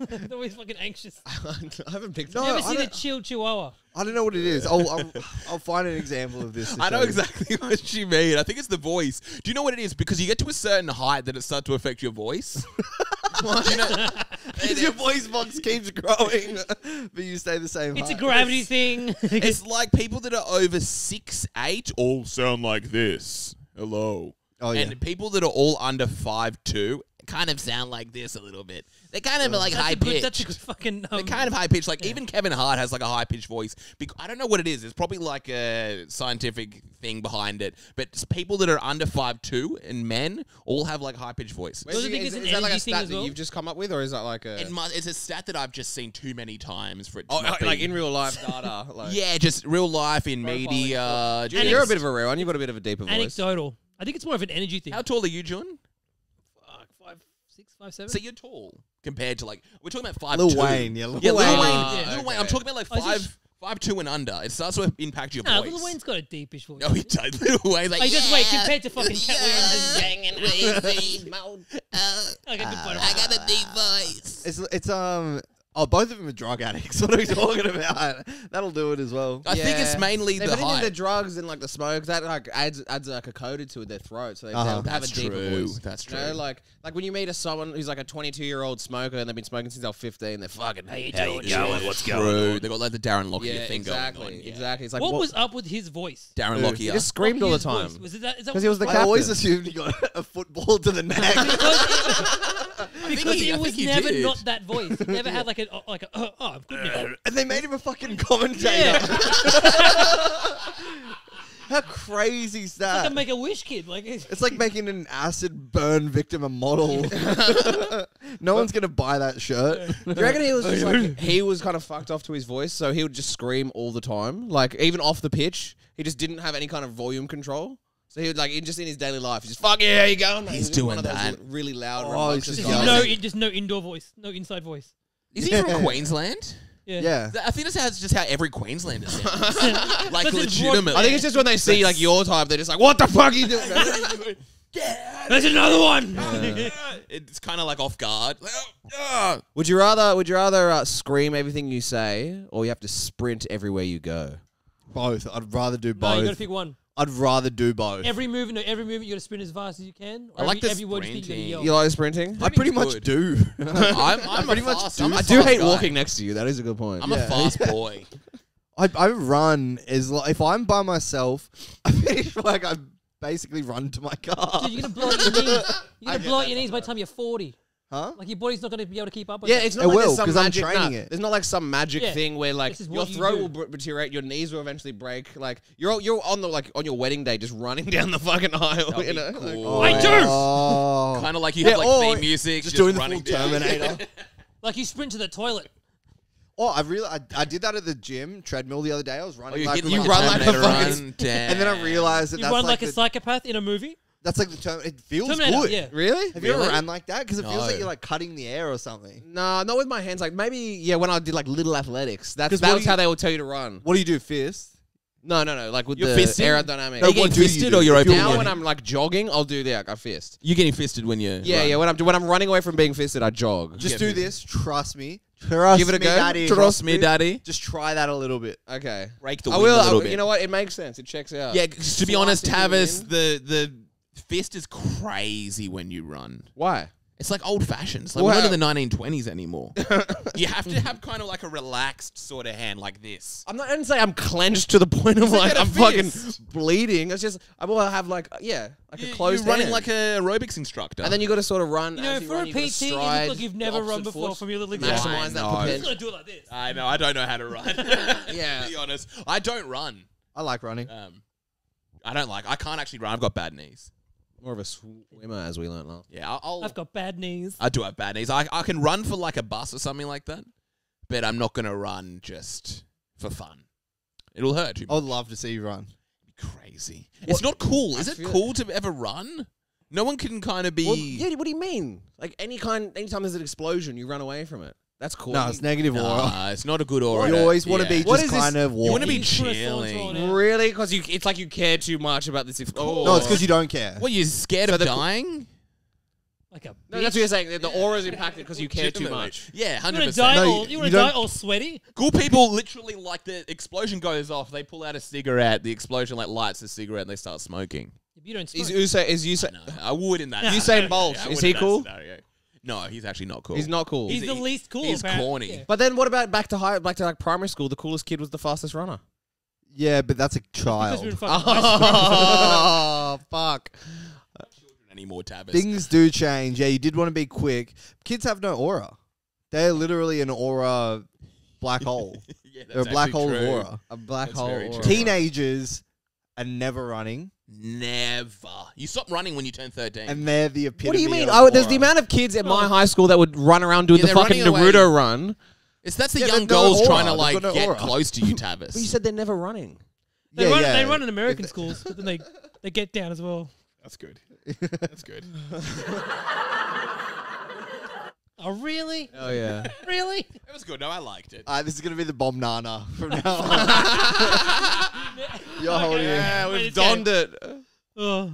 They're always fucking anxious. I haven't picked No, it. Never I seen a don't- chill chihuahua. I don't know what it is. I'll find an example of this. to I know show you. exactly what she mean. I think it's the voice. Do you know what it is? Because you get to a certain height that it starts to affect your voice. Do you know? Because your voice box keeps growing, but you stay the same It's a height. gravity thing. It's like people that are over 6'8" all sound like this. Hello. Oh, yeah. And people that are all under 5'2" kind of sound like this a little bit. They're kind of like high That's a good pitched. fucking. They're kind of high pitched. Like even Kevin Hart has like a high pitched voice. I don't know what it is. It's probably like a scientific thing behind it. But people that are under 5'2" and men all have like high pitched voices. Wait, Don't you think is, it's an is that like a energy thing stat as that well? you've just come up with, or is that like a? It's a stat that I've just seen too many times for it to Oh, not like be. in real life data. Like, Yeah, just real life in Profiling media. Juni, you're a bit of a rare one. You've got a bit of a deeper voice. Anecdotal. I think it's more of an energy thing. How tall are you, John? Fuck, 5'6", 5'7". So you're tall compared to like we're talking about 5'2". Lil Wayne, yeah, Lil Yeah, Lil Wayne. Wayne. Yeah. Lil Wayne. I'm talking about like Oh, is he 5'2" and under. It starts to impact your Nah, voice. Lil Wayne's got a deepish voice. No, he does. Lil Wayne's like, Oh, he does, yeah, wait, compared to fucking Cat Williams. I got a deep voice. It's both of them are drug addicts. What are we talking about? That'll do it as well. I think it's mainly They've the been into the height. drugs and like the smoke that like adds like a coated to their throat, so they Uh-huh. have a That's deeper true. voice. That's You know, true. like when you meet someone who's like a 22-year-old smoker and they've been smoking since they're 15, they're fucking. How you How doing? you going? What's going on? They got like the Darren Lockyer Yeah, thing exactly, going on. Yeah. exactly. It's like What was up with his voice? Darren Dude, Lockyer. He just screamed all the His time. voice. Was it that? Is that 'Cause he was the I captain. always assumed he got a football to the neck. because think it he was did. never not that voice. He never had like a said, I'm good now. And they made him a fucking commentator. Yeah. How crazy is Like that? a Make-A-Wish kid. Like, It's like making an acid burn victim a model. No one's gonna buy that shirt. Do you reckon he was just like, he was kind of fucked off to his voice, so he would just scream all the time, like even off the pitch. He just didn't have any kind of volume control, so he would like just in his daily life, he just fuck yeah, you going? Mate. He's just one doing of those that. really loud. Oh, rambunctious he's guys. just no indoor voice, no inside voice. Is he from Queensland? Yeah. I think that's just how every Queenslander sounds. Like That's his legitimately. I think it's just when they see like your type, they're just like, "What the fuck are you doing?" There's another one. It's kind of like off guard. Like, oh. Would you rather scream everything you say, or you have to sprint everywhere you go? Both. I'd rather do No, both. you got to pick one. I'd rather do both. Every movement you got to sprint as fast as you can. Or I like the every word you think you sprinting. got to You yell. like sprinting? I pretty much good. do. I'm pretty a much fast, do. I'm a I do fast hate guy. walking next to you. That is a good point. I'm a fast boy. I run is like if I'm by myself, I feel like I basically run to my car. Dude, you're going to blow out your knees. You're going to blow out your knees by the time you're 40. Huh? Like, your body's not going to be able to keep up with Yeah, that. it's not It like will, there's some 'cause I'm magic. training it. There's not like some magic Yeah. thing where like This is your what you throat do. will deteriorate, your knees will eventually break. Like you're on the on your wedding day just running down the fucking aisle. That'd You be know? cool. Like, I do! Oh. Kind of like you Yeah, have like or theme music, just doing the running full down. Terminator. Like, you sprint to the toilet. Oh, I did that at the gym treadmill the other day. I was running. Oh, you're like getting with you my run like a Terminator fucking- run down. and then I realized that You that's run like like a psychopath in a movie. that's like the term. It feels Terminator, good. yeah. really? Have you ever Really? ran like that? Because it feels like No. you're like cutting the air or something. No, not with my hands. Like maybe when I did like little athletics. That 'Cause was what do how you- they would tell you to run. What do you do, fist? No. Like with You're the fisting? aerodynamic. Are you what getting do you fisted do? or you're If open? you're Now Yeah. when I'm like jogging, I'll do that. I fist. You're getting fisted when you Yeah. When I'm running away from being fisted, I jog. Just Yeah, do but- this. Trust me. Trust Give it a me, go. Daddy. Trust me, daddy. Just try that a little bit. Okay. Break the I wind will. a little bit. You know what? It makes sense. It checks out. Yeah, 'cause to be honest, Slicing the Tavis, wind. the fist is crazy when you run. Why? It's like old fashioned. It's like Well, we're not in the 1920s anymore. You have to have kind of like a relaxed sort of hand like this. I didn't say I'm clenched to the point of like like a I'm fucking fist. bleeding. It's just I will have like a closed You're running hand. like a aerobics instructor. and then you got to sort of run. You know, as you for run, a you gotta PT, you look stride like you've the never run opposite before foot. from your little Maximize that No. You potential. gotta do it like this. I know, I don't know how to run. Yeah. To be honest, I don't run. I like running. I can't actually run. I've got bad knees. More of a swimmer, as we learned last. Yeah, I've got bad knees. I do have bad knees. I can run for like a bus or something like that, but I'm not going to run just for fun. It'll hurt too I would much. love to see you run. Crazy. It's not cool. Is I it feel cool to ever run? No one can kind of be... Well, yeah. What do you mean? Like anytime there's an explosion, you run away from it. That's cool. No, it's negative aura. Nah, it's not a good aura. You always want to be What just is this- kind of You want to walking. be You put a sword chilling. on it. Really? Because it's like you care too much about this. Oh. No, it's because you don't care. What, you're scared So of the- dying? Like a No, that's what you're saying. The aura's impacted because you care too Legitimately. much. Yeah, You want to 100%. die No, all? You you want to don't- die all sweaty? Cool people literally, like, the explosion goes off, they pull out a cigarette, the explosion, like, lights the cigarette, and they start smoking. You don't Is smoke. Usain? No, I would in that Usain scenario. Bolt, I is would he in that cool? scenario. No, he's actually not cool. He's not cool. He's the least cool. He's apparently. corny. Yeah. But then what about back to like primary school? The coolest kid was the fastest runner. Yeah, but that's a Because we're in child. fucking high school. Oh, fuck. Anymore, Tavis. Things do change. Yeah, you did want to be quick. Kids have no aura. They're literally an aura black hole. Yeah, that's They're a black actually hole of true. aura. A black That's hole. very aura. true. Teenagers are never running, Never. You stop running when you turn 13. and they're the epitome. What do you mean? of There's aura. the amount of kids at my high school that would run around doing Yeah, the they're fucking running away. Naruto run. That's the Yeah, young they've got no girls aura. trying to, They've like, got no get aura. close to you, But you Tavis. said they're never running. They, Yeah, yeah. run in American schools, but then they get down as well. That's good. That's good. Oh, really? Oh yeah. Really? It was good. No, I liked it. This is going to be the bomb nana from now on. You're holding it. Yeah, Wait, we've it's donned game. it. Oh,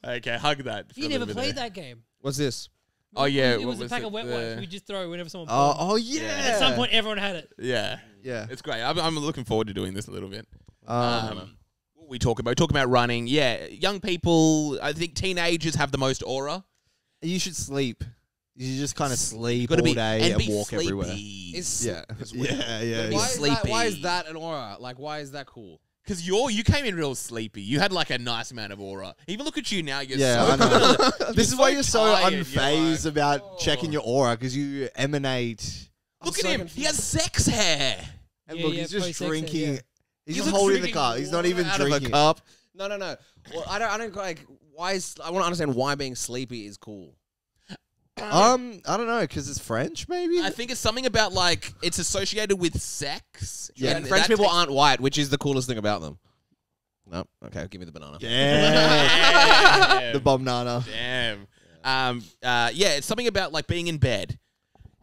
Okay, hug that. for you a never little bit played there. that game. What's this? Oh, yeah. It what was a pack it? of wet wipes. We just throw whenever someone. Oh, bombed. oh yeah. At some point, everyone had it. Yeah. Yeah. It's great. I'm looking forward to doing this a little bit. Um, What we talk about? Talk about running. Yeah, young people. I think teenagers have the most aura. you should sleep. You should just kind of sleep Gotta all be day and be walk sleepy. everywhere. Is Yeah. It's weird. Yeah. Why is that- Why is that an aura? Like, why is that cool? Because you came in real sleepy. You had like a nice amount of aura. Even look at you now. You're Yeah, so I know. good. This is why you're so tired, you're unfazed like, about oh. checking your aura, because you emanate Look at him. He has sex hair. And Yeah, look, yeah, he's just post-sex, drinking. yeah. He's He just looks holding the drinking cup. He's not even out of drinking. a cup. No. Well, I don't like why is I want to understand why being sleepy is cool. I don't know, because it's French, maybe. I think it's something about like it's associated with sex. Yeah, And French people aren't white, which is the coolest thing about them. No, okay, give me the banana. Yeah, the banana. Damn. Yeah, it's something about like being in bed,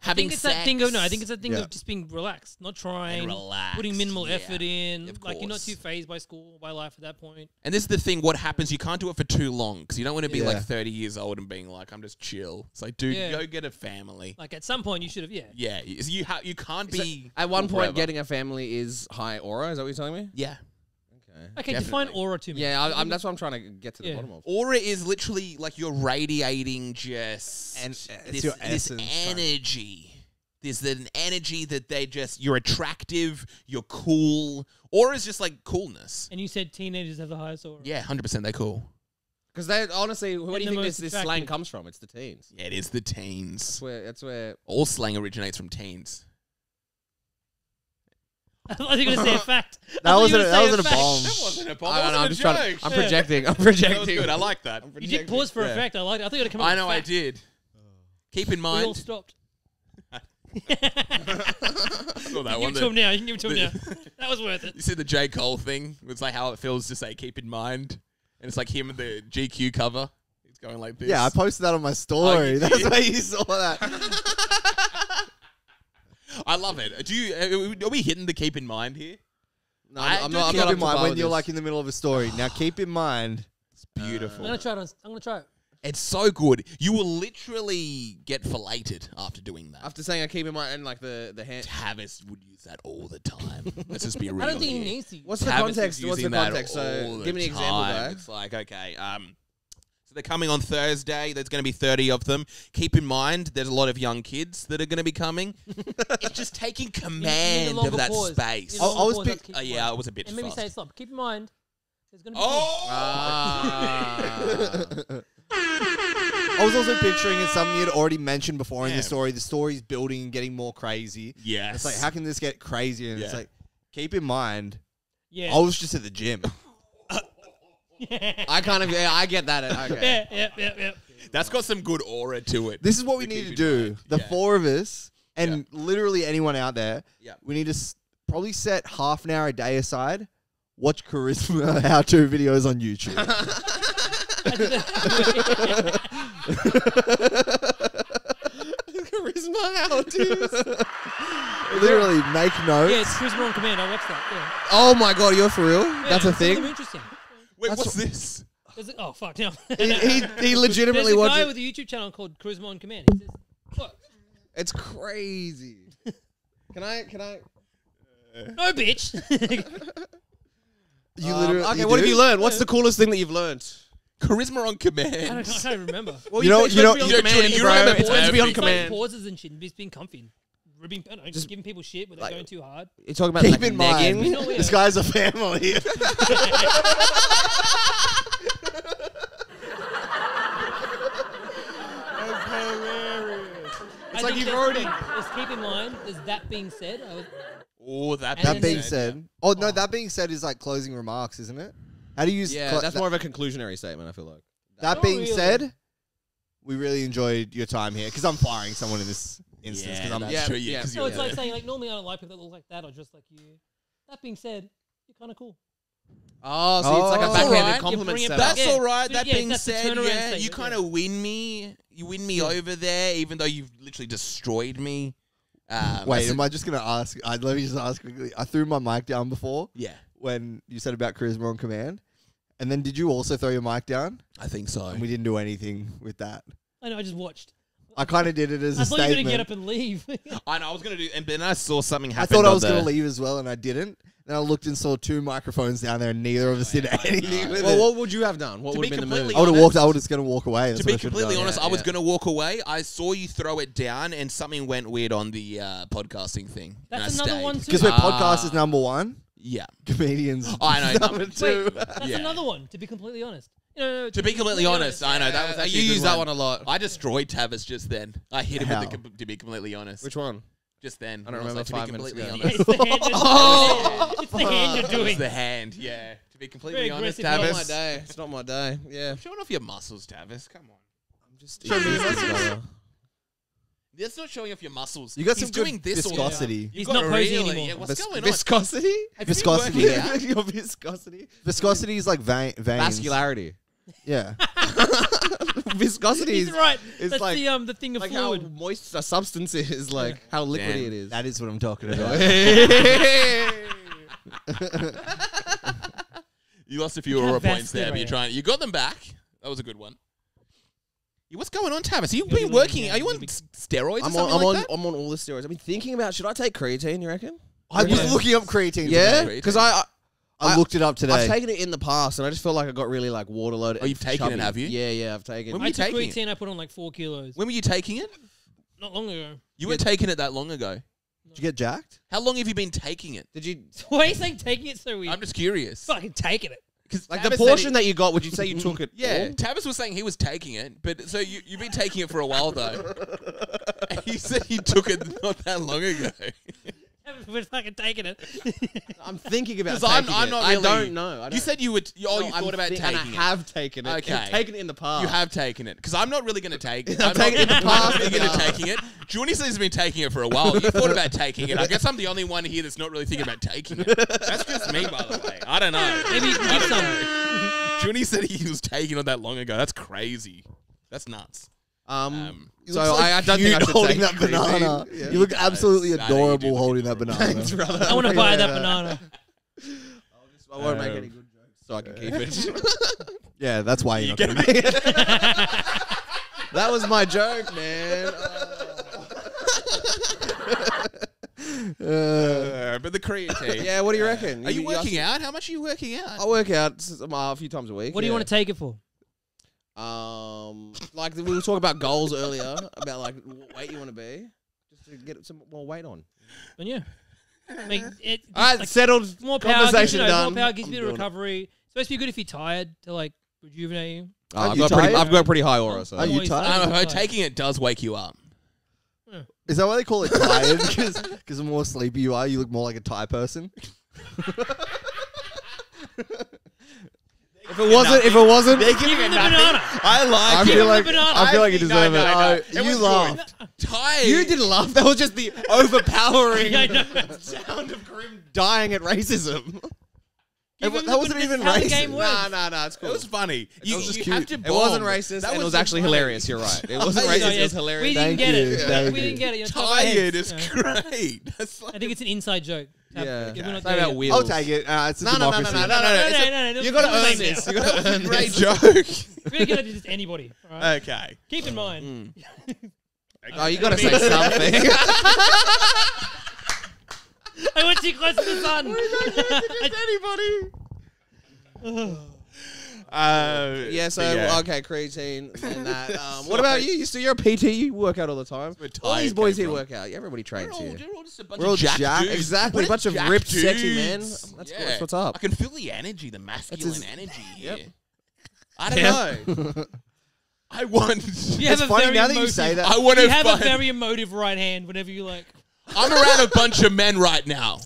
I having think it's sex. that thing of I think it's that thing Yeah. of just being relaxed, not trying, relaxed, putting minimal yeah, effort in. of Like you're not course. too phased by school, by life at that point. And this is the thing. What happens? You can't do it for too long because you don't want to be like Yeah. 30 years old and being like, I'm just chill. It's like, dude, Yeah. go get a family. Like at some point you should have, yeah. Yeah, you can't be At one point, forever. getting a family is high aura. Is that what you're telling me? Yeah. Okay, define aura to me. Yeah, that's what I'm trying to get to the Yeah. bottom of. Aura is literally like you're radiating just And it's this, your this essence, energy. There's an energy that you're attractive, you're cool. Aura is just like coolness. And you said teenagers have the highest aura. Yeah, 100% they're cool. Because they honestly, where do you the think most this attractive. slang comes from? It's the teens. Yeah, it is the teens. That's where. All slang originates from teens. I thought you were going to say a fact. That wasn't a bomb. That wasn't a bomb. I don't know. I'm just trying. I'm Yeah. projecting. I'm That was projecting. good. I like that. You did pause for a fact. I liked it. I thought you were going to come up I with know a I fact. did. Keep in We all mind. stopped. I saw that Give one. it to him now. You can give it to him now. That was worth it. You see the J. Cole thing? It's like how it feels to say keep in mind. And it's like him with the GQ cover. He's going like this. Yeah, I posted that on my story. you That's did? why you saw that. I love it. Are we hitting the keep in mind here? No, I I'm do not. Keep I'm not in mind up to when par you're with like in the middle of a story. Now keep in mind. It's beautiful. I'm going to try it. It's so good. You will literally get filleted after doing that. After saying I keep in mind and like the hand. Tavis would use that all the time. Let's just be real. I don't think he here. needs to. What's the Tavis context? is What's the using that context? all So the give me an example, time. guy. It's like, okay, so they're coming on Thursday. There's going to be 30 of them. Keep in mind, there's a lot of young kids that are going to be coming. It's just taking You need a command longer of that pause. space. You need a I longer was pause, bit- that's keep in Yeah, mind. I was a bit And maybe fast. say stop. Keep in mind, there's going to be. Oh! I was also picturing it something you'd already mentioned before in the Damn. story. The story's building and getting more crazy. Yes. It's like, how can this get crazier? And it's Yeah. like, keep in mind, Yeah. I was just at the gym. I kind of. Yeah, I get that. Okay. Yeah. That's got some good aura to it. This is what we To need to keep in do. mind. The Yeah. four of us, and literally anyone out there, Yeah. we need to probably set half an hour a day aside, watch charisma how-to videos on YouTube. Charisma how-tos. Literally make notes. Yeah, it's Charisma on Command. I watched that. Yeah. Oh my god, you're for real? That's a Some of them thing. are interesting. Wait, That's what's this? Oh fuck! No. He legitimately There's a guy watches. with a YouTube channel called Charisma on Command. He says, "What? It's crazy. Can I? No, bitch." You literally. Okay, you what do? have you learned? What's the coolest thing that you've learned? Charisma on I command. can't even remember. Well, You know- it's you know- supposed to be on you- command, you bro. remember It's meant to be on perfect. It's like command. pauses and shit, and just being comfy, ribbing, I don't know, just giving people shit when they're like- going too hard. You're talking about Keep like in mind, negging? No, yeah. this guy's a family. It's like you've already- Just keep in mind. There's that being said. Oh, that And That then being the- said, oh no, that being said is like closing remarks, isn't it? How do you use? Yeah, that's more of a conclusionary statement. I feel like. That Not being really. said, we really enjoyed your time here because I'm firing someone in this instance. Yeah, Because I'm that's Yeah, true. yeah. Yeah, 'cause So you're it's like there. saying, like, normally I don't like people that look like that or just like you. That being said, you're kind of cool. Oh, so it's like a Oh. backhanded Alright. compliment You bring it setup. back. That's Yeah. all right. So, That yeah, being that's the said, turnaround yeah, statement, you yeah. kind of win me. You win me over there, even though you've literally destroyed me. Wait, am I just gonna ask? Let me just ask quickly. I threw my mic down before Yeah, when you said about charisma on command, and then did you also throw your mic down? I think so. And we didn't do anything with that. I know, I just watched. I kind of did it as I a thought you were going statement. to get up and leave. I know I was gonna do, and then I saw something I happen. thought I on was the- gonna leave as well, and I didn't. Then I looked and saw two microphones down there, and neither of us did anything with Well, it. what would you have done? What To would be have been the move? completely I would have honest- walked. I was just gonna walk away. That's To what be I should've completely done. honest, Yeah, I was yeah. gonna walk away. I saw you throw it down, and something went weird on the podcasting thing. and That's I another stayed. one too. because we're podcasters number one, Yeah. comedians. I know, number number two. Wait, that's Yeah. another one, to be completely honest. No, To be completely honest, I know that was actually you a good use that one a lot. I destroyed Tavis just then. I hit him How? with the to be completely honest. Which one? Just then. I don't was remember like, to 5 be minutes completely ago. honest. It's the hand. It's the hand you're It doing. was the hand, yeah. To be completely Very honest, aggressive It's not my Tavis. day. It's not my day. Yeah. Showing off your muscles, Tavis. Come on. I'm just Show me your muscles, brother. That's not showing off your muscles. You got He's some doing good this all the time. viscosity. You've He's got not posing really- anymore. Yeah, what's going on? Viscosity? Have you been Viscosity. working out? Your viscosity? Viscosity is like veins. Vascularity. Yeah. Viscosity He's is right. it's That's like- the thing of like how fluid. moist a substance is, like how liquidy Damn. it is. That is what I'm talking about. You lost a few Look how aura points vast there, they but are. you got them back. That was a good one. Yeah, what's going on, Tavis? You've You're been doing- working. yeah, Are you on you've been- steroids or I'm something on, like that? I'm on all the steroids. I've been thinking about, should I take creatine, you reckon? I was Yeah. looking up creatine Yeah, today. because I looked it up I've today. taken it in the past, and I just felt like I got really like waterloaded. Oh, you've taken it, have you? Yeah, I've taken When it. were I you took taking it? creatine. I put on like 4 kilos. When were you taking it? Not long ago. You were taking it that long ago. Did you get jacked? How long have you been taking it? Did you Why are you saying taking it so weird? I'm just curious. fucking taking it. Because like the portion that you got? Would you say you took it? Yeah, all? Tavis was saying he was taking it, but so you've been taking it for a while though. And he said he took it not that long ago. We're fucking taking it. I'm thinking about 'Cause I'm- taking I'm it. not I really- don't know. I You don't- said you would. You No, I'm thought about think- taking and it. I have taken it. Okay. I've taken it in the past. You have taken it because I'm not really going to take it. I've taken it in the past. I'm not thinking of taking it. Juni says he's been taking it for a while. You thought about taking it. I guess I'm the only one here that's not really thinking about taking it. That's just me, by the way. I don't know. Maybe you can get some. Juni said he was taking it that long ago. That's crazy. That's nuts. You So look so I don't think I cute should holding take that banana. creatine. Yeah. You look absolutely I know you do adorable look holding that adorable. banana. Thanks, brother. I want to buy that banana. I won't make any good jokes, so I can keep it. Yeah, that's why you're not get going to make it. That was my joke, man. But the creatine. Yeah, what do you reckon? Are you working out? How much are you working out? I work out a few times a week. What do you want to take it for? Like we were talking about goals earlier, about like what weight you want to be, just to get some more weight on. And yeah. I mean, it, All right, like, settled. more power, gives, Conversation you know, done. more power gives you a bit of I'm doing it. recovery. It's supposed to be good if you're tired to like rejuvenate you. I've you got tired? pretty high aura. So Are you Always tired? tired. Taking it does wake you up. Is that why they call it tired? Because the more sleepy you are, you look more like a Thai person. if it wasn't, Give him the banana. I like I it. feel like banana. I feel like you No, deserve no, it. no. Oh, It you was laughed. Tired. you didn't laugh. That was just the overpowering Yeah, I know. sound of Grim dying at racism. Give him that the wasn't banana. even That's how the racist. game works. Nah, it's It cool. was funny. You, was just you cute. have to It wasn't bomb. racist, That and it was just actually funny. hilarious. You're right. It wasn't Yeah, racist. No, It yeah, was we hilarious. didn't Thank get you, it. thank We you. didn't get it. You're top of our Tired heads. is Yeah. great. That's like, I think it's an inside joke. Yeah. We're not Say there about yet. wheels. I'll take it. It's a No. democracy. No, You gotta don't earn say this. now. You gotta earn great this. joke. We're gonna get it to just anybody. All right? Okay. Keep in mind. Oh, you gotta say something. I went too close to the sun. Yeah. So okay, creatine and that. What about you? You're a PT. You work out all the time. We're All these tired, boys came here from. work out. Yeah, everybody trains here. We're all just a bunch We're all of jacked jacked. dudes. Exactly, We're a bunch of jacked ripped, sexy men. dudes. That's what's up. I can feel the energy, the masculine energy here. Yep. I don't know. I want. You have It's a funny very now that you emotive, say that. I want You to have a find. very emotive right hand whenever you like, I'm around a bunch of men right now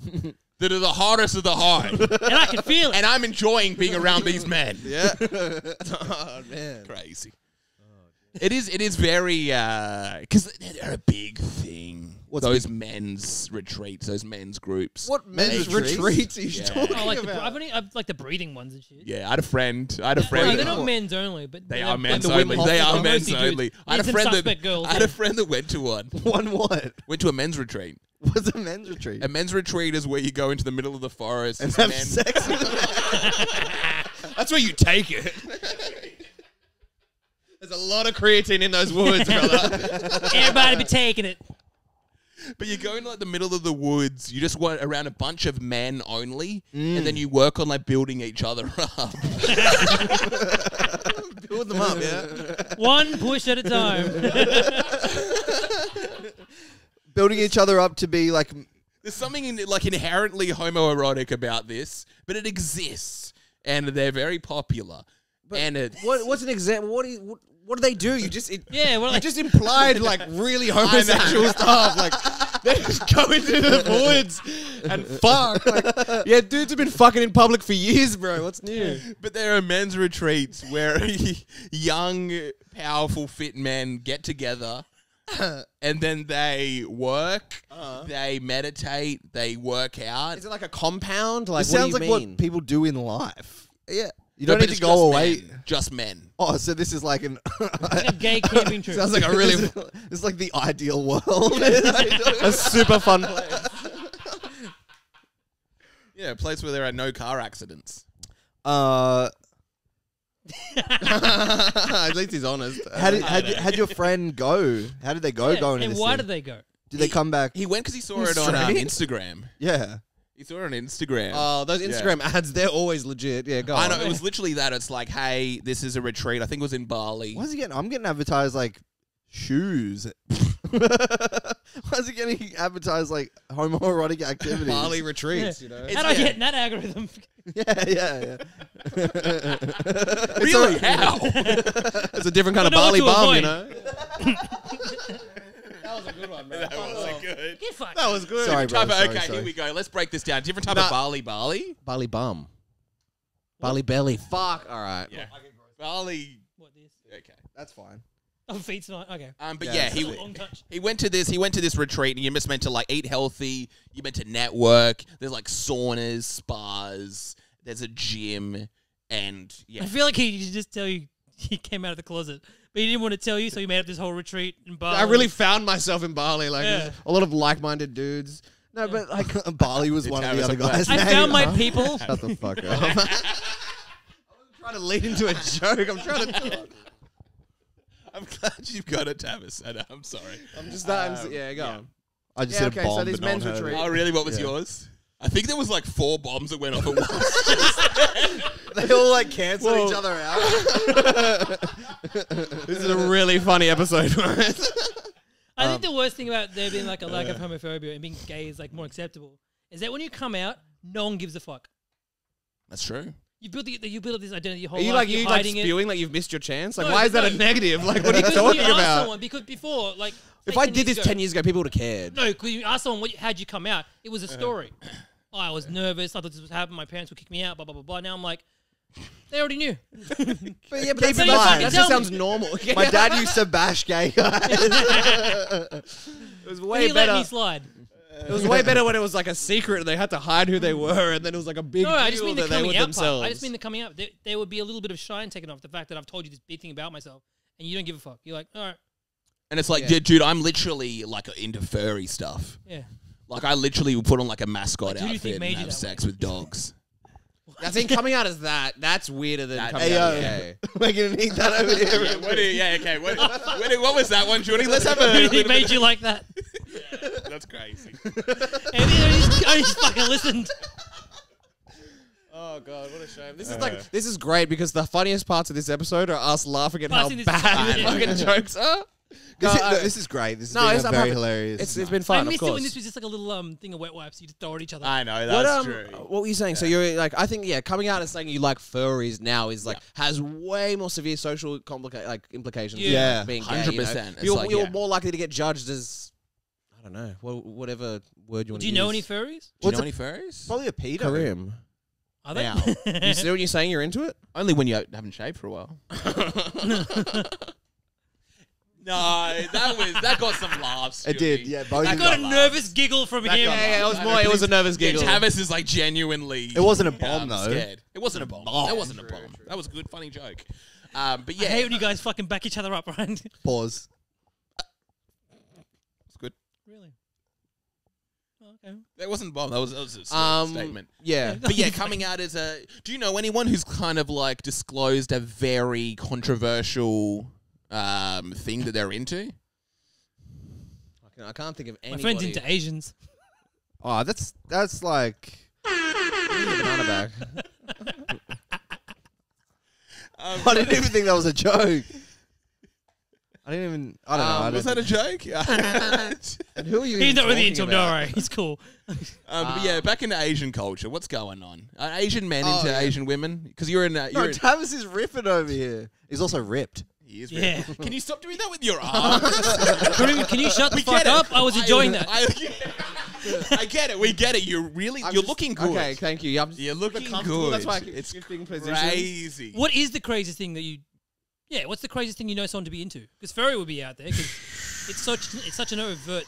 that are the hardest of the hard, and I can feel it. and I'm enjoying being around these men. Yeah. Oh man. Crazy. It is very because they're a big thing. What's those men's retreats, those men's groups. What men's retreats? retreats are you Yeah. talking I like about? I've like the breeding ones and shit. Yeah, I had a friend. No, that- they're not men's only, but They they're are men's the only. women's. They are They're men's mostly dudes. only. I had Need a some friend suspect girls. that went to one. One what? Went to a men's retreat. What's a men's retreat? A men's retreat is where you go into the middle of the forest. And as have men. sex with That's where you take it. There's a lot of creatine in those woods, brother. Everybody be taking it. But you go into like the middle of the woods. You just want around a bunch of men only, and then you work on like building each other up. Build them up, yeah. One push at a time. building each other up to be like There's something like inherently homoerotic about this, but it exists, and they're very popular. What's an example? What do they do? You just well, you just implied like really homosexual stuff. Like they just go into the woods and fuck. Like, yeah, dudes have been fucking in public for years, bro. What's new? But there are men's retreats where young, powerful, fit men get together and then they work, they meditate, they work out. Is it like a compound? Like, It what sounds do like you mean? what people do in life. Yeah. You don't but need it's to go just away. men. Just men. Oh, so this is like an. like a gay camping trip. Sounds like a really It's like the ideal world. a super fun place. Yeah, a place where there are no car accidents. At least he's honest. How'd your friend go? How did they go? Yeah, Going to and this why thing? did they go? Did they come back? He went because he saw it on Straight? Instagram. Yeah. He saw it on Instagram. Oh, those Instagram ads, they're always legit. Yeah, go on. I know, it was literally that. It's like, hey, this is a retreat. I think it was in Bali. Why is he getting? I'm getting advertised like shoes. Why is he getting advertised like homoerotic activities? Bali retreats, you know. How do I get in that algorithm? Yeah. Really? How? It's a different kind of I know Bali what to bum, you avoid. know. That was a good one, man. That wasn't good. Get fucked. That was good. Sorry, bro. Type of, Sorry, okay, sorry. here we go. Let's break this down. Different type of Bali. Bali bum. Bali belly. Fuck. All right. Yeah. Bali. What this? Okay. That's fine. Oh, feet's not okay. But Yeah, yeah, that's Long touch. he went to this retreat, and you're just meant to like eat healthy. You're meant to network. There's like saunas, spas. There's a gym, and I feel like he just tell you he came out of the closet, but he didn't want to tell you, so he made up this whole retreat in Bali. I really found myself in Bali. Like, Yeah. there's a lot of like-minded dudes. No, but like, Bali was one of the other guys. I found my people. Shut the fuck up. I wasn't trying to lead into a joke. I'm trying to. I'm glad you've got it, Tavis. I'm sorry. I'm just that. Yeah, go on. I just Yeah, said okay, so bomb, these but no one men's heard it. retreat- Oh, really? What was Yeah. yours? I think there was like 4 bombs that went off at once. They all like cancel each other out. This is a really funny episode. I think the worst thing about there being like a lack of homophobia and being gay is like more acceptable is that when you come out, no one gives a fuck. That's true. You build this identity your whole Are you life. like you're you like hiding it. spewing like you've missed your chance? Like, No, why is that no. a negative? Like, what are you Because talking you asked about? someone, because before, like, If say I 10 did years this ago- 10 years ago, people would have cared. No, because you asked someone, how'd you come out? It was a story. Oh, I was nervous. I thought this was happening. My parents would kick me out, blah, blah, blah, blah. Now I'm like, they already knew. But yeah, but Keep that's in that mind- that just Tell sounds me. normal. My dad used to bash gay guys. It was But way he let better. me slide. It was way better when it was like a secret and they had to hide who they were, and then it was like a big No, deal I just mean the that they were coming out themselves. part. I just mean the coming out. There would be a little bit of shine taken off the fact that I've told you this big thing about myself, and you don't give a fuck. You're like, all right, And it's like, Yeah. dude, I'm literally like into furry stuff. yeah. Like, I literally will put on like a mascot Like, who do you think outfit made and you have that sex way? with dogs. I think coming out as that's weirder than That- coming Hey, out as gay. we're gonna need that over here. Okay. What was that one, Juni? Let's have a. He made you like that. That's crazy. And he just fucking listened. Oh god, what a shame. This is great because the funniest parts of this episode are us laughing at how Passing this bad time. fucking jokes are. This is great. This has been I'm very happy. hilarious. It's been I fun, of missed it course. when this was just like a little thing of wet wipes. You just throw at each other. I know, What, that's true. what were you saying? So you're like, I think, coming out and saying you like furries now is like has way more severe social implications. Yeah. than being gay, 100%. you know? It's You're, like, you're yeah. more likely to get judged as I don't know, whatever word you want to use. Do you know any furries? Do you know What's any furries? Probably a pedo. Kareem? Are they? Now. You see when you're saying you're into it? Only when you haven't shaved for a while. No, that got some laughs. It did, Juni. yeah. Both I of got a them. nervous giggle from him. Yeah, it was more. It was a nervous Yeah, giggle. Tavis is like genuinely. It wasn't a bomb, though. Scared. It wasn't a bomb. That wasn't a bomb. That was a good, funny joke. But I yeah, hate when you guys fucking back each other up, right? Pause. it's good. Really? Oh, okay. That wasn't a bomb. That was a statement. Yeah. But yeah, coming out as a. Do you know anyone who's kind of like disclosed a very controversial thing that they're into? I can't think of My anybody. friend's into Asians. Oh, that's like. banana bag. I didn't even think that was a joke. I didn't even. I don't know. I Was don't that a joke? and who are you? He's even not really talking into him. Don't about? worry, he's cool. But yeah, back into Asian culture. What's going on? Are Asian men Oh, into yeah. Asian women? Because you're in. No, You're in Tavis is ripping over here. He's also ripped. he is Yeah. really- Can you stop doing that with your arms? Can you shut the We fuck get it. up? I was enjoying that. I get it. We get it. You're looking good. Okay, thank you. I'm You're looking comfortable, good. that's why I keep It's shifting positions. crazy. What is the craziest thing that you? Yeah, what's the craziest thing you know someone to be into? Because Ferry would be out there because it's such an overt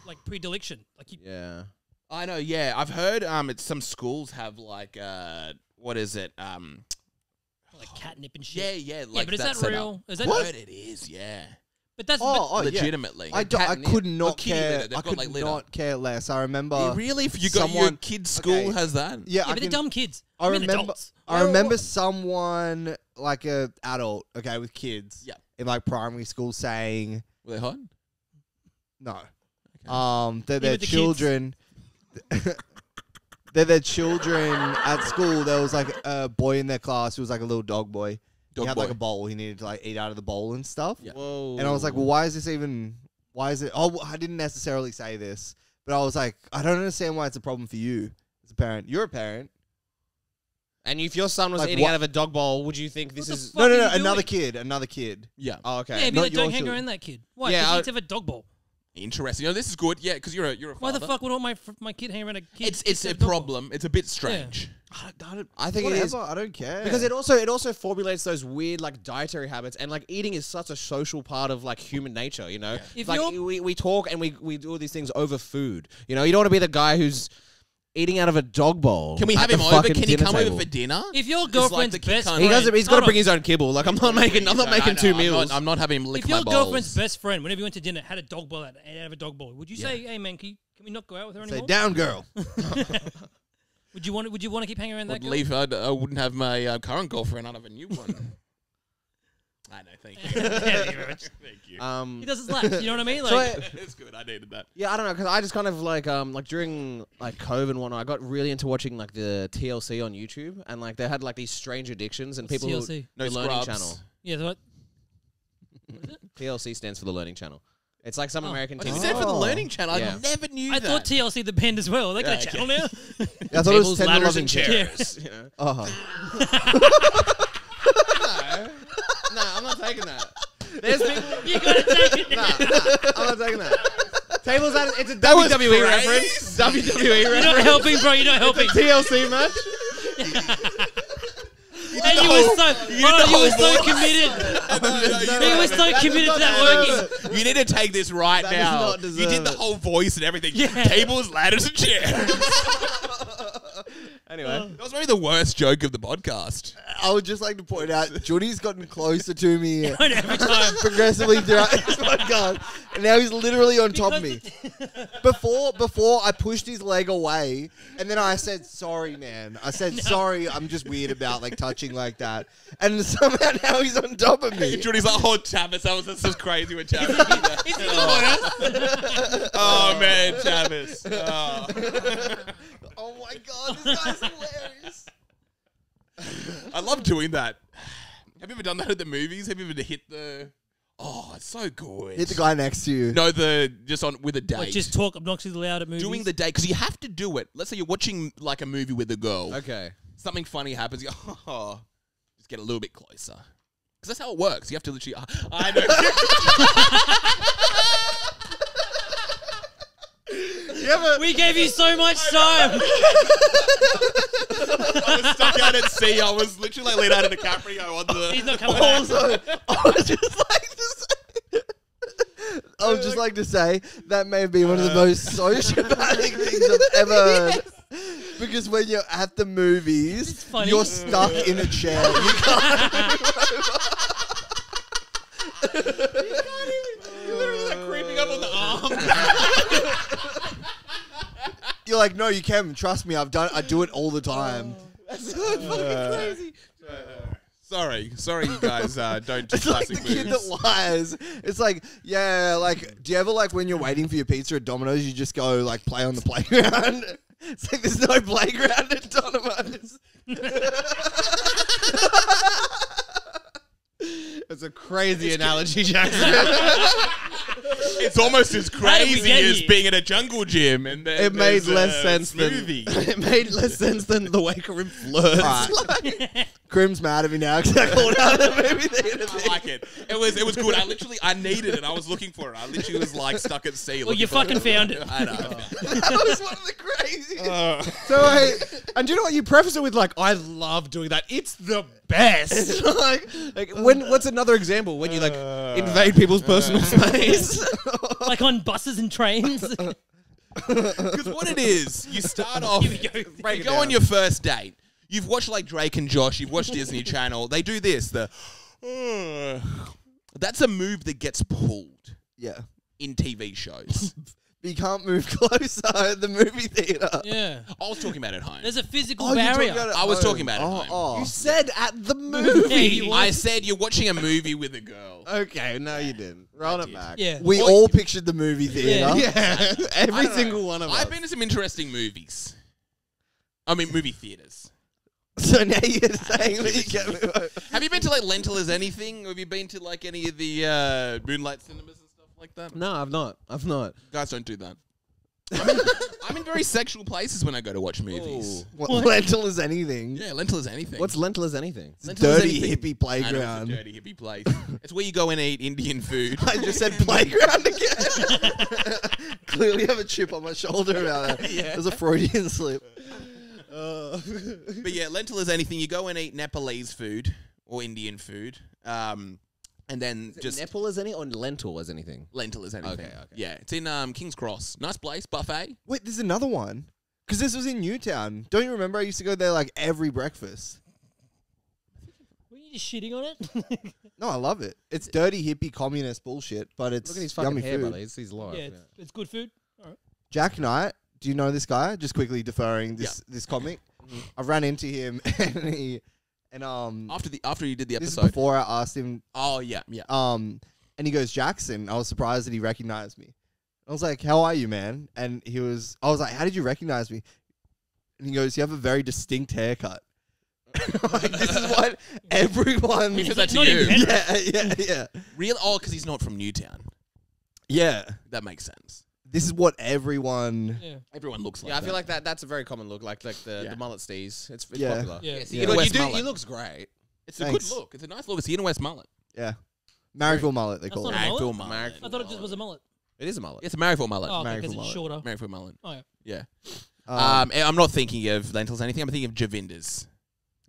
like predilection. Like you, Yeah. I know. Yeah, I've heard. Some schools have like what is it? like catnip and shit. Yeah. Like Yeah, but is that set real? up. Is that? What? It is. Yeah. But that's Oh, yeah. Legitimately. I Catnip. could not kitty litter. care. They've I got, could like, litter. not care less. I remember. Yeah, really? If you got your someone- kid's school okay. has that? Yeah, yeah, I but can, they're dumb kids. I mean remember. adults. I remember someone like a adult, okay, with kids. Yeah. In like primary school, saying Were they hot? no. Okay. They're their with the kids. children. They're their children at school. There was like a boy in their class who was like a little dog boy. Dog he had boy. like a bowl. He needed to like eat out of the bowl and stuff. Yeah. Whoa. And I was like, well, why is this even? Why is it? Oh, I didn't necessarily say this, but I was like, I don't understand why it's a problem for you as a parent. You're a parent. And if your son was Like, eating what- out of a dog bowl, would you think this What the is? fuck No, are you another doing? kid, another kid. Yeah. Oh, okay. Yeah, be not like, don't your hang children. around that kid. Why? Yeah, Because I- he needs to have a dog bowl. Interesting. this is good. Yeah, because you're a Why father. the fuck would I want my kid hang around a kid? It's a problem. It's a bit strange. I think Whatever, it is I don't care. because it also formulates those weird like dietary habits, and like eating is such a social part of like human nature. You know, If like you're- we talk and we do all these things over food. You know, you don't want to be the guy who's eating out of a dog bowl. Can we at have the him over? fucking Can he dinner come table. over for dinner? If your It's like girlfriend's the kid best can't- He friend, does. He's got to Hold bring on. his own kibble. Like I'm not making two meals. I'm not having him lick If my your balls. girlfriend's best friend, whenever you went to dinner, had a dog bowl out of a dog bowl, would you say, "Hey man, can we not go out with her say anymore"? down, girl. Would you want to keep hanging around that I'd girl? leave. I wouldn't have my current girlfriend. I'd have a new one. I know. Thank you. Thank you. He does his laps. You know what I mean? So Like, It's good. I needed that. yeah, I don't know, because I just kind of like during like COVID and whatnot, I got really into watching like the TLC on YouTube, and like they had like these strange addictions and people TLC? No the Learning scrubs. Channel. yeah, what? TLC stands for the Learning Channel. It's like some American Did TV. you say for the Oh. Learning Channel? Yeah. I never knew I that. thought TLC the band as well. They got a Yeah, channel now. I thought it was Tables, 10 ladders, loving and chairs. chairs. You know? Oh. No, I'm not taking that. There's people. You gotta take it. I'm not taking that. Tables, ladders. It's a That was WWE crazy. reference. WWE You're not reference. helping, bro. You're not helping. TLC match. And you were so committed. He was so committed to that working. You need to take this right That now. does not You deserve did the it. whole voice and everything. Yeah. Tables, ladders, and chairs. Anyway. That was maybe the worst joke of the podcast. I would just like to point out, Juni's gotten closer to me And every time. progressively throughout this podcast, and now he's literally on top of me. Before I pushed his leg away, and then I said, "Sorry, man." I said, "Sorry, I'm just weird about like touching like that," and somehow now he's on top of me. Judy's like, "Oh, Tavis, that's just crazy with Tavis." Oh man, Tavis. Oh. Oh my god, this guy's hilarious. I love doing that. Have you ever done that at the movies? Have you ever hit the? Oh, it's so good. Hit the guy next to you. No, just on with a date. Like, just talk obnoxiously loud at movies. Doing the date because you have to do it. Let's say you're watching like a movie with a girl. Okay. Something funny happens. You go, oh, just get a little bit closer. Because that's how it works. You have to literally. I know. We gave you so much time. I was stuck out at sea. I was literally like Leonardo DiCaprio on the. He's not coming back. Also, I would just like to say that may have been one of the most sociopathic things I've ever heard. Because when you're at the movies, It's funny. you're stuck in a chair. You You're literally like creeping up on the arm. You're like, no, you can. Trust me, I do it all the time. That's so fucking crazy. Sorry, you guys don't do It's like classic the kid moves. that lies. It's like, yeah, like, do you ever like when you're waiting for your pizza at Domino's, you just go like play on the playground? It's like there's no playground at Domino's. That's was a crazy analogy, Jackson. It's almost as did we crazy get as here? being at a jungle gym, and then It made there's less a sense than smoothie. it made less sense than the way Karim flirts. Alright. Krim's mad at me now because I called out the movie theater I thing. like it. It was good. I needed it. I was looking for it. I literally was like stuck at sea. Well, looking you for it. fucking found it. I know. That was one of the craziest. So and do you know what you preface it with? Like, I love doing that. It's the best. What's another example when you like invade people's personal space? Like on buses and trains. Because what it is, you start off, Here we go. Break you it go down. on your first date. You've watched like Drake and Josh. You've watched Disney Channel. They do this. That's a move that gets pulled Yeah. in TV shows. But you can't move closer at the movie theater. Yeah. I was talking about at home. There's a physical Oh, you're talking barrier. about it I was at talking home. about it at home. You said at the movie. Yeah, you I said you're watching a movie with a girl. Okay, no, you didn't. Roll it did. back. Yeah. We Well, all pictured the movie theater. Yeah, I every don't single know. one of us. I've been to some interesting movies. I mean, movie theaters. So now you're saying that you get me. Have you been to like Lentil as Anything? Or have you been to like any of the Moonlight cinemas and stuff like that? No, I've not. I've not. Guys don't do that. I'm in very sexual places when I go to watch movies. What, lentil is anything. Yeah, Lentil as Anything. What's lentil as anything? Lentil as Dirty Anything? hippie I know, playground. it's a dirty hippie place. It's where you go and eat Indian food. I just said playground again. Clearly have a chip on my shoulder about that. Yeah. There's a Freudian slip. But yeah, Lentil as Anything. You go and eat Nepalese food or Indian food. And then just Nepal as any or lentil as anything? Lentil as Anything. Okay. Yeah, it's in King's Cross. Nice place, buffet. Wait, there's another one. Because this was in Newtown. Don't you remember? I used to go there like every breakfast. Were you just shitting on it? No, I love it. It's dirty hippie communist bullshit, but it's Look at his fucking yummy hair, food. buddy. It's his life. Yeah, it's good food. All right. Jack Knight, do you know this guy? Just quickly deferring this comic. I ran into him and After you did the this is episode. before I asked him. Oh yeah. And he goes, Jackson. I was surprised that he recognized me. I was like, how are you, man? And I was like, how did you recognize me? And he goes, you have a very distinct haircut. Like, this is what everyone. He said that to Not you. even- Yeah. Real? Oh, because he's not from Newtown. Yeah. That makes sense. This is what everyone. Yeah. Everyone looks like Yeah, I that. feel like that's a very common look, like the Yeah. mullet steez. It's Yeah. popular. Yeah. It's the Yeah. inner You west do. mullet. He looks great. It's a Thanks. good look. It's a nice look. It's the inner west mullet. Yeah. Marrickville mullet, they That's call not it. a mullet? Marrickville mullet. I thought it just was a mullet. It is a mullet. It's a Marrickville mullet. Oh, okay, Marrickville because it's mullet. shorter. Marrickville mullet. Oh, yeah. Yeah. Um, I'm not thinking of Lentils anything. I'm thinking of Javinder's.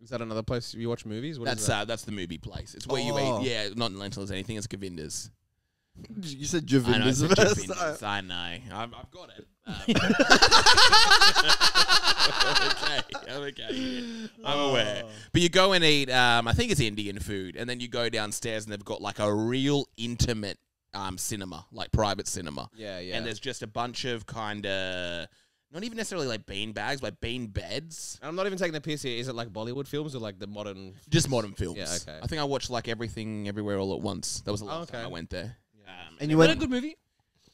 Is that another place you watch movies? What is That's the movie place. It's where you Oh. eat. Yeah, not Lentils anything. It's Gavinder's. you said I know. Javinder's It's the first Javinder's. time. I know. I've got it. I'm okay. I'm aware. But you go and eat, I think it's Indian food, and then you go downstairs and they've got like a real intimate cinema, like private cinema. Yeah, yeah. And there's just a bunch of kind of, not even necessarily like bean bags, like bean beds. I'm not even taking the piss here. Is it like Bollywood films or like the modern? Just modern films. Yeah, okay. I think I watched like Everything Everywhere All at Once. That was the last okay. time I went there. And you Was it a went. good movie?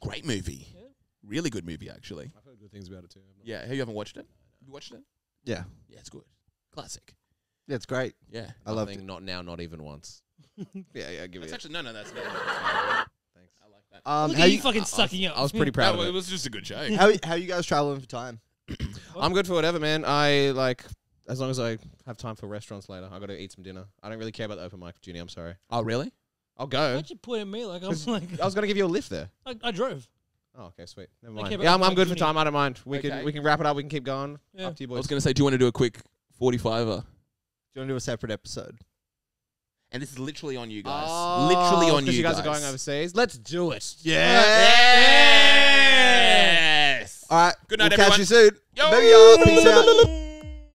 Great movie. Yeah. Really good movie, actually. I've heard good things about it too. Yeah. You haven't watched it? Have you watched it? Yeah. Yeah, it's good. Classic. Yeah, it's great. Yeah. I loved it. Not now, not even once. yeah, give That's it. actually, no, that's not. Thanks. I like that. Look How at you you, fucking sucking up. I was pretty proud No, of it it. was just a good joke. how you guys traveling for time? I'm good for whatever, man. I like as long as I have time for restaurants later. I got to eat some dinner. I don't really care about the open mic, Juni. I'm sorry. Oh, really? I'll go. Why'd you point at me like I'm like I was gonna give you a lift there. I drove. Oh, okay, sweet. Never Okay, mind. but Yeah, like I'm good for Juni. time. I don't mind. We Okay. can wrap it up. We can keep going. Yeah. Up to you, I was boys. going to say, do you want to do a quick 45er? Do you want to do a separate episode? And this is literally on you guys. Oh, Literally on you because you guys are going overseas. Let's do it. Yes! All right. Good night, we'll catch everyone. you soon. Yo! Baby, y'all. Peace out.